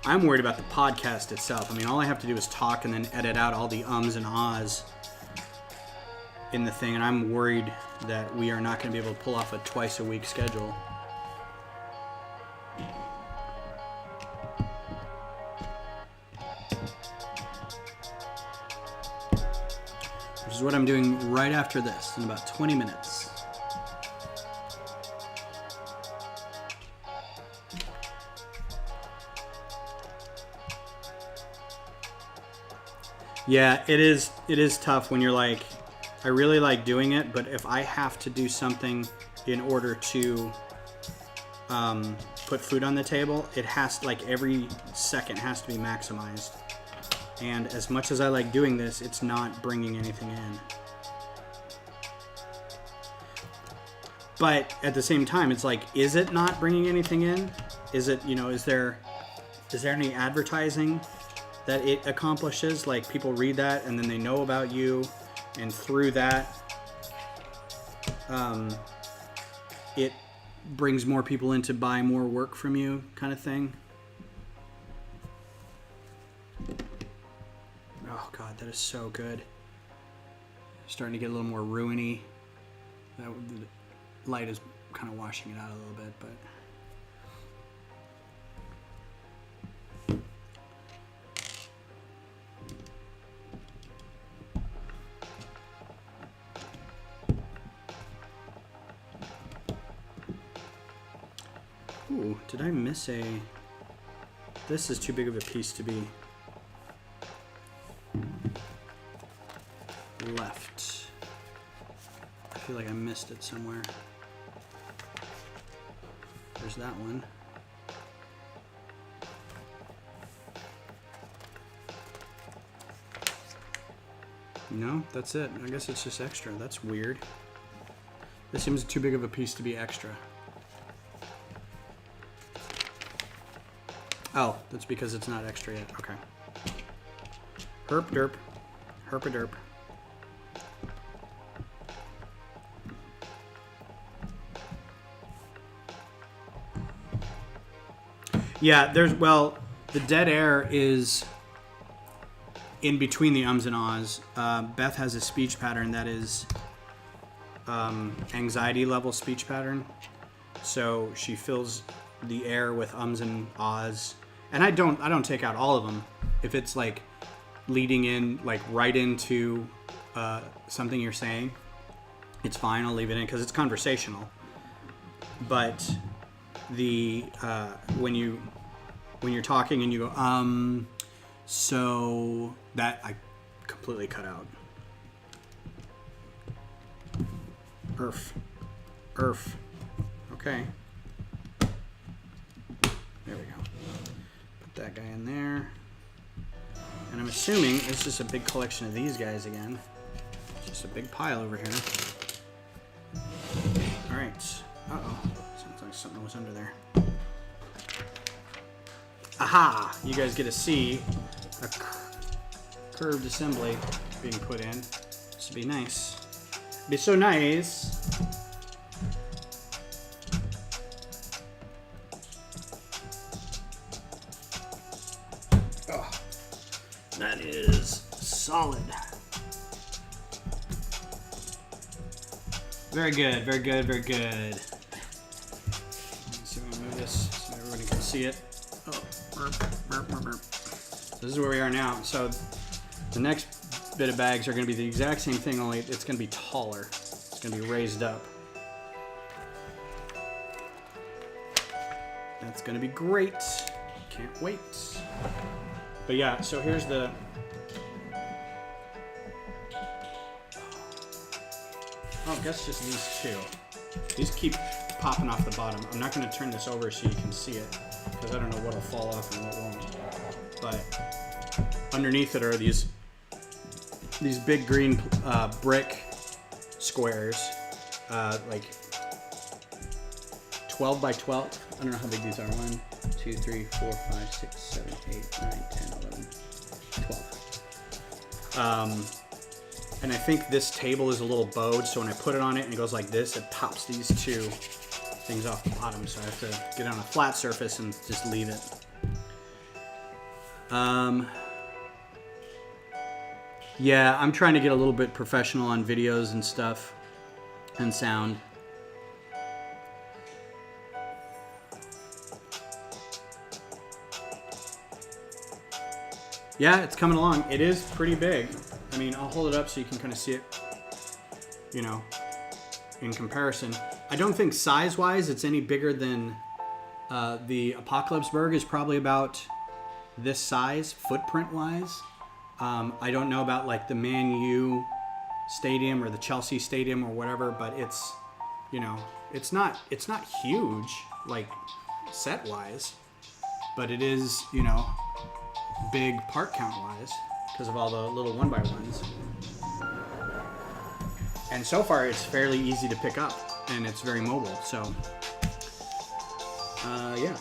I'm worried about the podcast itself. I mean, all I have to do is talk and then edit out all the ums and ahs in the thing, and I'm worried that we are not going to be able to pull off a twice-a-week schedule. Which is what I'm doing right after this, in about 20 minutes. Yeah, it is tough when you're like, I really like doing it, but if I have to do something in order to put food on the table, it has, like, every second has to be maximized. And as much as I like doing this, it's not bringing anything in. But at the same time, it's like, is it not bringing anything in? Is it, you know, is there any advertising that it accomplishes? Like, people read that and then they know about you, and through that it brings more people in to buy more work from you, kind of thing. Oh God, that is so good. Starting to get a little more ruiny. The light is kind of washing it out a little bit, but ooh, did I miss a... This is too big of a piece to be left. I feel like I missed it somewhere. There's that one. No, that's it. I guess it's just extra. That's weird. This seems too big of a piece to be extra. Oh, that's because it's not extra yet. Okay. Herp derp. Herp a derp. Yeah, well, the dead air is in between the ums and ahs. Beth has a speech pattern that is anxiety level speech pattern. So she fills the air with ums and ahs. And I don't take out all of them. If it's like leading in, like right into something you're saying, it's fine. I'll leave it in because it's conversational. But the when you're talking and you go so that I completely cut out. Earth. Okay. There we go. Put that guy in there. And I'm assuming it's just a big collection of these guys again. Just a big pile over here. All right. Uh-oh. Sounds like something was under there. Aha! You guys get to see a curved assembly being put in. This would be nice. Be so nice. Oh, that is solid. Very good, very good, very good. Let's see if I can move this so everybody can see it. Oh, burp, burp, burp, burp. So this is where we are now. So the next bit of bags are going to be the exact same thing, only it's going to be taller. It's going to be raised up. That's going to be great. Can't wait. But yeah, so here's the... Oh, I guess just these two. These keep popping off the bottom. I'm not going to turn this over so you can see it, because I don't know what'll fall off and what won't. But underneath it are these big green brick squares, like 12 by 12. I don't know how big these are. 1, 2, 3, 4, 5, 6, 7, 8, 9, 10, 11, 12. And I think this table is a little bowed, so when I put it on it and it goes like this, it pops these two things off the bottom. So I have to get it on a flat surface and just leave it. Yeah, I'm trying to get a little bit professional on videos and stuff and sound. Yeah, it's coming along. It is pretty big. I mean, I'll hold it up so you can kind of see it, you know, in comparison. I don't think size-wise it's any bigger than the Apocalypseburg is probably about this size, footprint-wise. I don't know about like the Man U Stadium or the Chelsea Stadium or whatever, but it's, you know, it's not huge, like set-wise, but it is, you know, big part count-wise because of all the little 1x1s. And so far, it's fairly easy to pick up, and it's very mobile. So, yeah.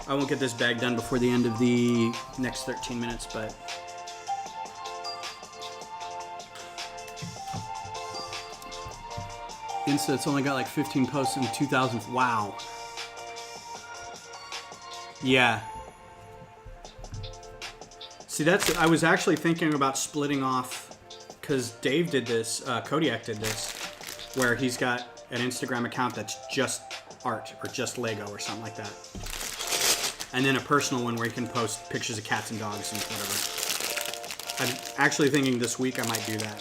I won't get this bag done before the end of the next 13 minutes, but Insta, it's only got like 15 posts in 2,000. Wow. Yeah. See, I was actually thinking about splitting off, because Dave did this, Kodiak did this, where he's got an Instagram account that's just art or just Lego or something like that. And then a personal one where he can post pictures of cats and dogs and whatever. I'm actually thinking this week I might do that.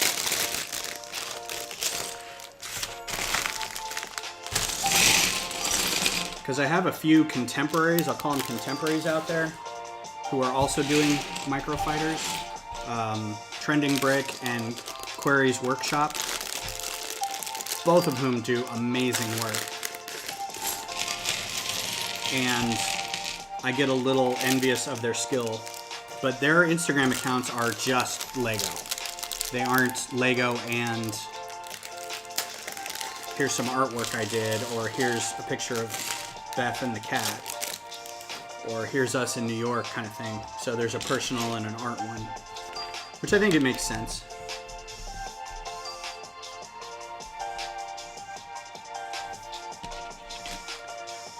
Because I have a few contemporaries, I'll call them contemporaries out there, who are also doing microfighters. Trending Brick and Query's Workshop. Both of whom do amazing work. And I get a little envious of their skill, but their Instagram accounts are just Lego. They aren't Lego and here's some artwork I did, or here's a picture of Beth and the cat, or here's us in New York kind of thing. So there's a personal and an art one, which I think it makes sense.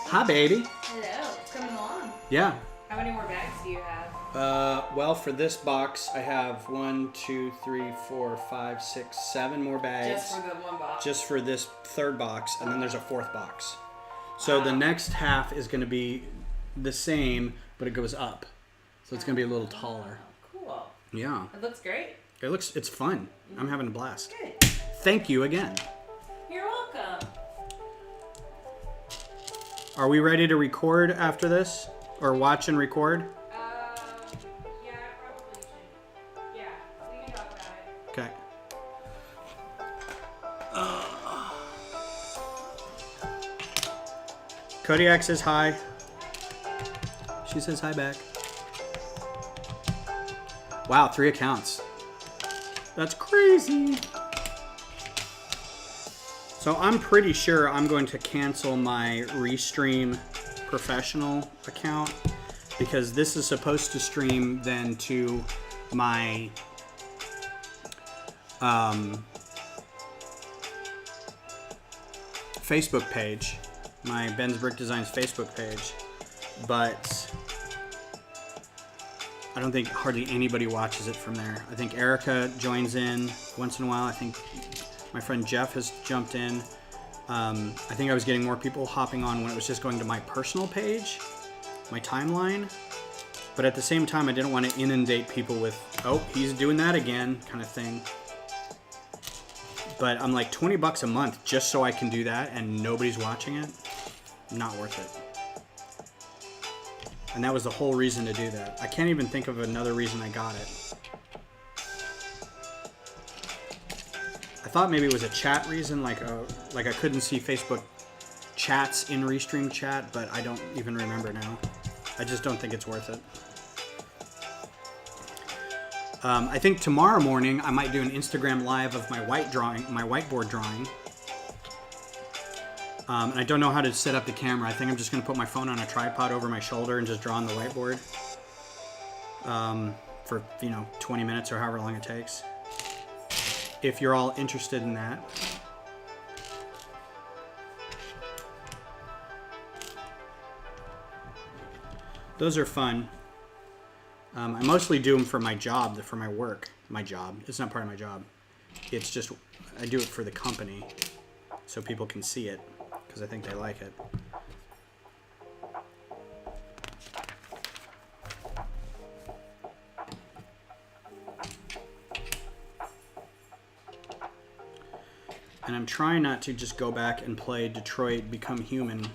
Hi, baby. Hello. It's coming along. Yeah. How many more bags do you have? Well, for this box, I have 1, 2, 3, 4, 5, 6, 7 more bags. Just for the one box? Just for this third box, and then there's a fourth box. So the next half is going to be the same, but it goes up. So it's going to be a little taller. Cool. Yeah. It looks great. It's fun. I'm having a blast. Good. Thank you again. You're welcome. Are we ready to record after this? Or watch and record? Yeah, probably should. Yeah, we can talk about it. Okay. Kodiak says hi. She says hi back. Wow, 3 accounts. That's crazy. So I'm pretty sure I'm going to cancel my Restream professional account because this is supposed to stream then to my Facebook page, my Ben's Brick Designs Facebook page, but I don't think hardly anybody watches it from there. I think Erica joins in once in a while. I think my friend Jeff has jumped in. I think I was getting more people hopping on when it was just going to my personal page, my timeline. But at the same time, I didn't want to inundate people with, oh, he's doing that again, kind of thing. But I'm like, $20 a month just so I can do that and nobody's watching it? Not worth it. And that was the whole reason to do that. I can't even think of another reason I got it. I thought maybe it was a chat reason, like I couldn't see Facebook chats in Restream chat, but I don't even remember now. I just don't think it's worth it. I think tomorrow morning I might do an Instagram live of my whiteboard drawing. And I don't know how to set up the camera. I think I'm just going to put my phone on a tripod over my shoulder and just draw on the whiteboard for 20 minutes or however long it takes. If you're all interested in that. Those are fun. I mostly do them for my job, for my work. My job. It's not part of my job. It's just, I do it for the company so people can see it because I think they like it. And I'm trying not to just go back and play Detroit Become Human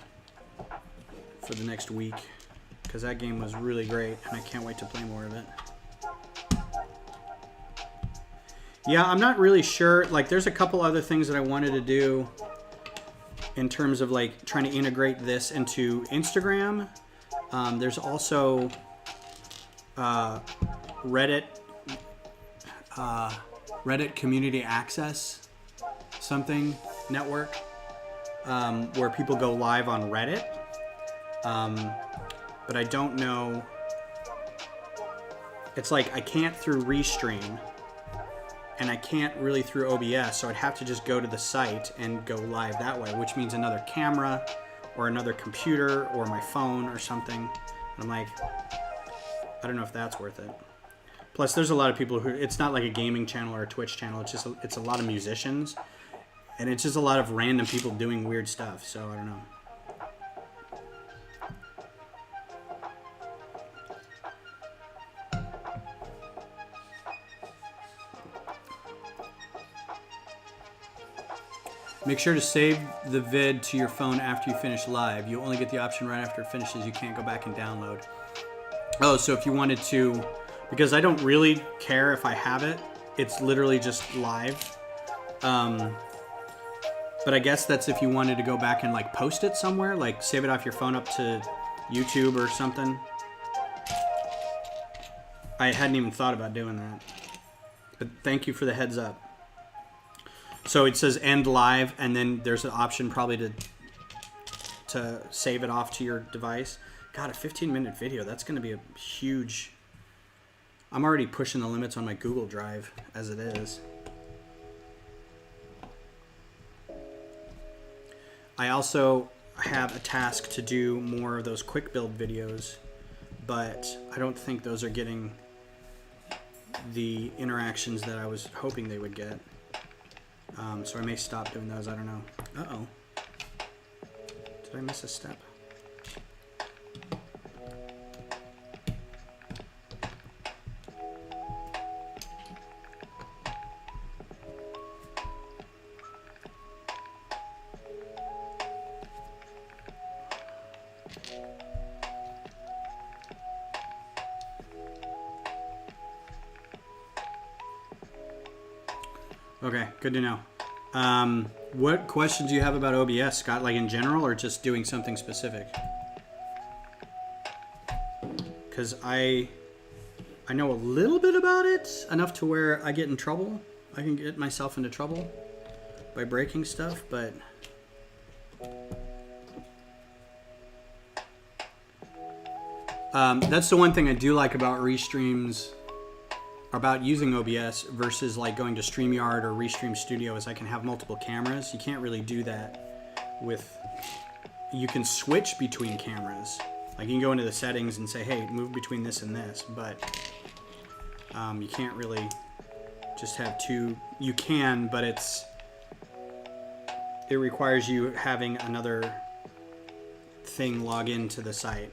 for the next week, because that game was really great, and I can't wait to play more of it. Yeah, I'm not really sure. Like, there's a couple other things that I wanted to do in terms of, like, trying to integrate this into Instagram. There's also Reddit Community Access something network where people go live on Reddit. But I don't know. It's like I can't through Restream, and I can't really through OBS, so I'd have to just go to the site and go live that way, which means another camera or another computer or my phone or something. And I'm like, I don't know if that's worth it. Plus, there's a lot of people who, it's not like a gaming channel or a Twitch channel, it's a lot of musicians, and it's just a lot of random people doing weird stuff, so I don't know. Make sure to save the vid to your phone after you finish live. You only get the option right after it finishes. You can't go back and download. Oh, so if you wanted to, because I don't really care if I have it. It's literally just live. But I guess that's if you wanted to go back and like post it somewhere, like save it off your phone up to YouTube or something. I hadn't even thought about doing that. But thank you for the heads up. So it says end live, and then there's an option probably to save it off to your device. God, a 15-minute video, that's going to be a huge... I'm already pushing the limits on my Google Drive as it is. I also have a task to do more of those quick build videos, but I don't think those are getting the interactions that I was hoping they would get. So I may stop doing those. I don't know. Uh-oh. Did I miss a step? Okay, good to know. What questions do you have about OBS, Scott? Like in general, or just doing something specific? because I know a little bit about it, enough to where I get in trouble. I can get myself into trouble by breaking stuff, but that's the one thing I do like about restreams, about using OBS versus like going to StreamYard or Restream Studio, is I can have multiple cameras. You can't really do that with, you can switch between cameras. Like you can go into the settings and say, hey, move between this and this, but you can't really just have two. You can, but it requires you having another thing log into the site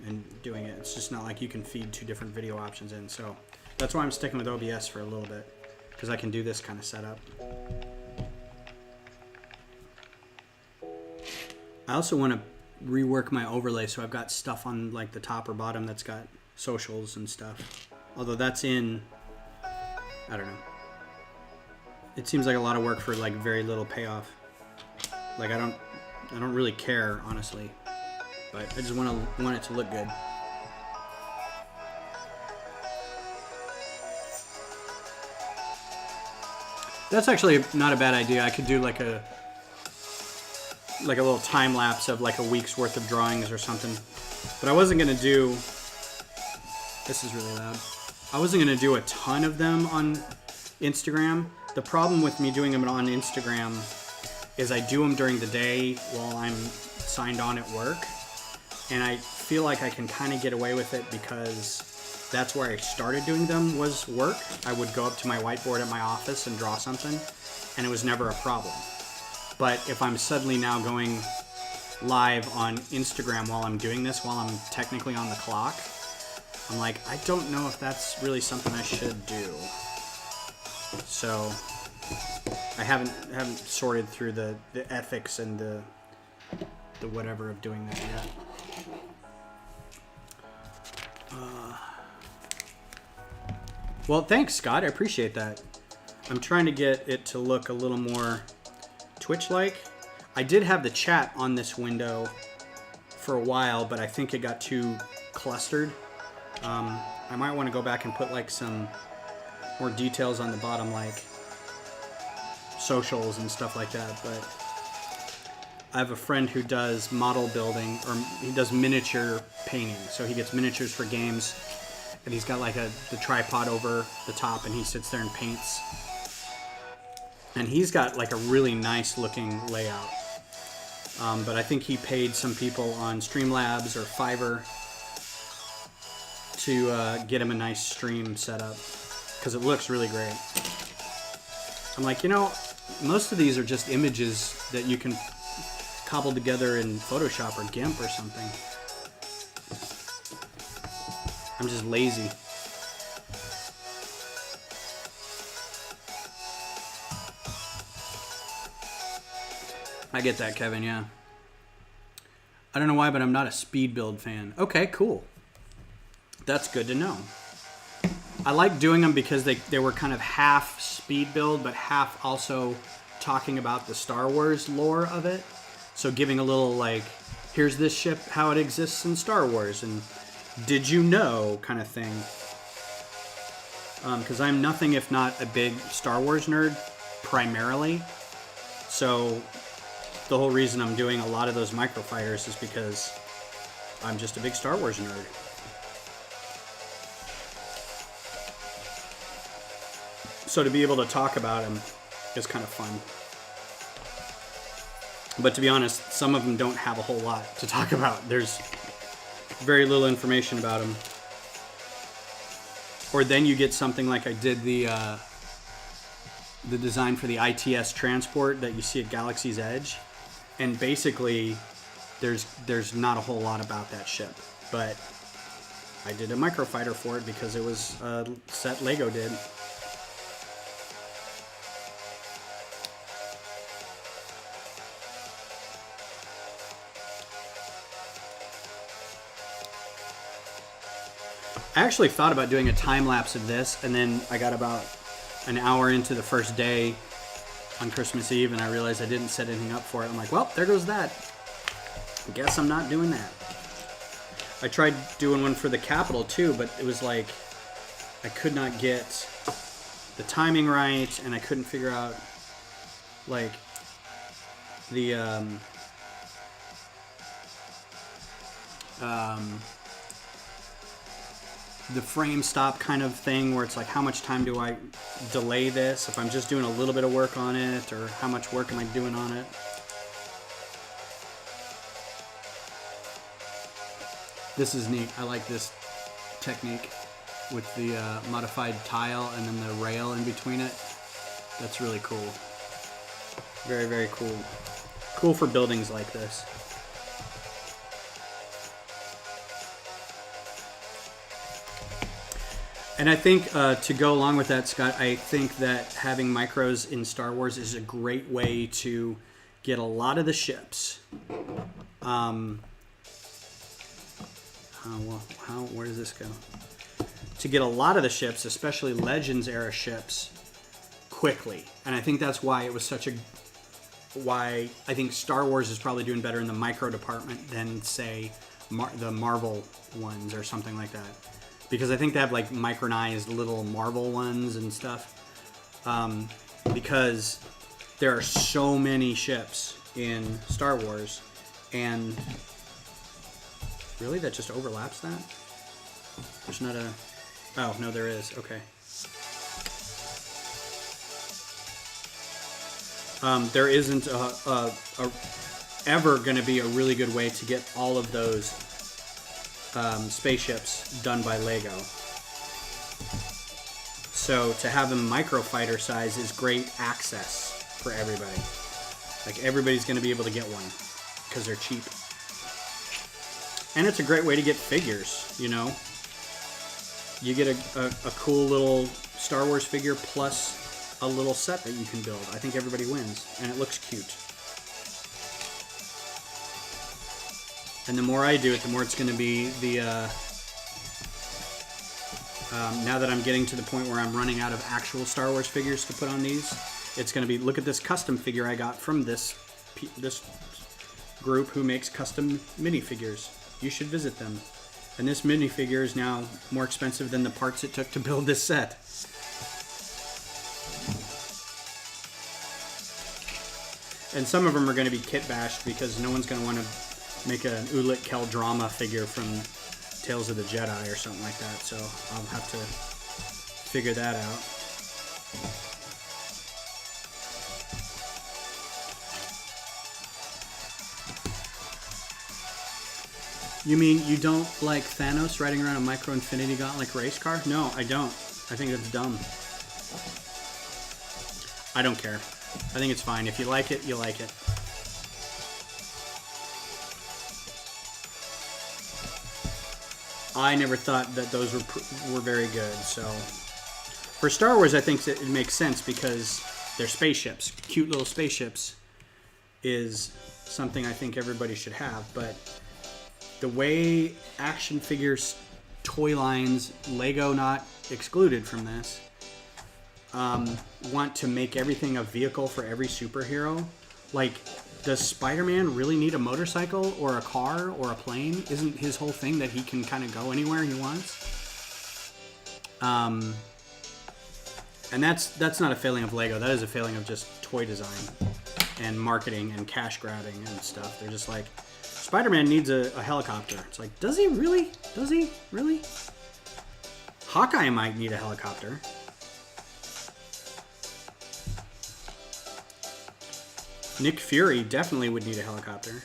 and doing it. It's just not like you can feed two different video options in. So that's why I'm sticking with OBS for a little bit, because I can do this kind of setup. I also want to rework my overlay, so I've got stuff on like the top or bottom that's got socials and stuff. Although that's in, I don't know. It seems like a lot of work for like very little payoff. Like I don't really care, honestly, but I just want it to look good. That's actually not a bad idea. I could do like a little time lapse of like a week's worth of drawings or something. But I wasn't gonna do. This is really loud. I wasn't gonna do a ton of them on Instagram. The problem with me doing them on Instagram is I do them during the day while I'm signed on at work, and I feel like I can kind of get away with it because that's where I started doing them, was work. I would go up to my whiteboard at my office and draw something, and it was never a problem. But if I'm suddenly now going live on Instagram while I'm doing this, while I'm technically on the clock, I'm like, I don't know if that's really something I should do. So I haven't sorted through the ethics and the whatever of doing this yet. Well, thanks, Scott. I appreciate that. I'm trying to get it to look a little more Twitch-like. I did have the chat on this window for a while, but I think it got too clustered. I might want to go back and put like some more details on the bottom, like socials and stuff like that. But I have a friend who does model building, or he does miniature painting. So he gets miniatures for games, and he's got like the tripod over the top, and he sits there and paints. And he's got like a really nice looking layout. But I think he paid some people on Streamlabs or Fiverr to get him a nice stream set up, because it looks really great. I'm like, most of these are just images that you can cobble together in Photoshop or GIMP or something. I'm just lazy. I get that, Kevin, yeah. I don't know why, but I'm not a speed build fan. Okay, cool. That's good to know. I like doing them because they were kind of half speed build, but half also talking about the Star Wars lore of it. So giving a little like, here's this ship, how it exists in Star Wars, and did you know kind of thing. Because I'm nothing if not a big Star Wars nerd, primarily. So the whole reason I'm doing a lot of those microfighters is because I'm just a big Star Wars nerd. So to be able to talk about them is kind of fun. But to be honest, some of them don't have a whole lot to talk about. There's very little information about them. Or then you get something like I did the design for the ITS transport that you see at Galaxy's Edge. And basically, there's not a whole lot about that ship. But I did a microfighter for it because it was a set Lego did. I actually thought about doing a time lapse of this, and then I got about an hour into the first day on Christmas Eve, and I realized I didn't set anything up for it. I'm like, well, there goes that. Guess I'm not doing that. I tried doing one for the Capitol too, but it was like I could not get the timing right, and I couldn't figure out like the frame stop kind of thing, where it's like, how much time do I delay this if I'm just doing a little bit of work on it, or how much work am I doing on it? This is neat. I like this technique with the modified tile and then the rail in between it. That's really cool. Very, very cool. Cool for buildings like this. And I think to go along with that, Scott, I think that having micros in Star Wars is a great way to get a lot of the ships. Where does this go? To get a lot of the ships, especially Legends era ships, quickly. And I think that's why it was such a... why I think Star Wars is probably doing better in the micro department than, say, the Marvel ones or something like that. Because I think they have like micronized little Marvel ones and stuff. Because there are so many ships in Star Wars, and really that just overlaps that? There's not a... oh, no, there is. Okay. There isn't ever going to be a really good way to get all of those spaceships done by Lego. So to have them microfighter size is great access for everybody. Like, everybody's going to be able to get one because they're cheap. And it's a great way to get figures, you know? You get a cool little Star Wars figure plus a little set that you can build. I think everybody wins, and it looks cute. And the more I do it, the more it's going to be the... now that I'm getting to the point where I'm running out of actual Star Wars figures to put on these, it's going to be, look at this custom figure I got from this group who makes custom minifigures. You should visit them. And this minifigure is now more expensive than the parts it took to build this set. And some of them are going to be kit bashed because no one's going to want to make an Ulit Kel drama figure from Tales of the Jedi or something like that. So I'll have to figure that out. You mean you don't like Thanos riding around a Micro Infinity Gauntlet race car? No, I don't. I think it's dumb. I don't care. I think it's fine. If you like it, you like it. I never thought that those were very good. So for Star Wars, I think that it makes sense because they're spaceships. Cute little spaceships is something I think everybody should have. But the way action figures, toy lines, Lego not excluded from this, want to make everything a vehicle for every superhero. Like, does Spider-Man really need a motorcycle or a car or a plane? Isn't his whole thing that he can kind of go anywhere he wants? And that's not a failing of Lego. That is a failing of just toy design and marketing and cash grabbing and stuff. They're just like, Spider-Man needs a helicopter. It's like, does he really? Does he really? Hawkeye might need a helicopter. Nick Fury definitely would need a helicopter.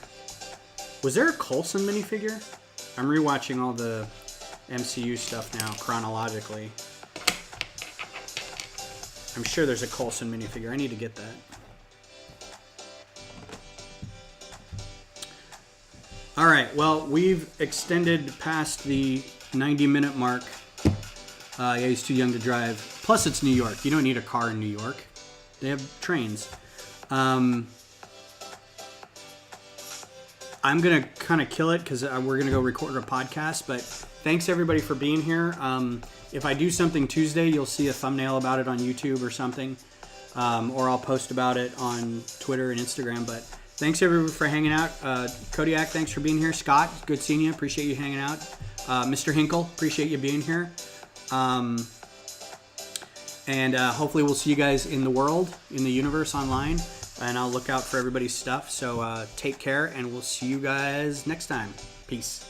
Was there a Coulson minifigure? I'm rewatching all the MCU stuff now chronologically. I'm sure there's a Coulson minifigure. I need to get that. All right, well, we've extended past the 90-minute mark. Yeah, he's too young to drive. Plus, it's New York. You don't need a car in New York. They have trains. I'm going to kind of kill it because we're going to go record a podcast. But thanks, everybody, for being here. If I do something Tuesday, you'll see a thumbnail about it on YouTube or something. Or I'll post about it on Twitter and Instagram. But Thanks everyone for hanging out. Kodiak, thanks for being here. Scott, good seeing you. Appreciate you hanging out. Mr. Hinkle, appreciate you being here. And hopefully we'll see you guys in the world, in the universe, online. And I'll look out for everybody's stuff. So take care, and we'll see you guys next time. Peace.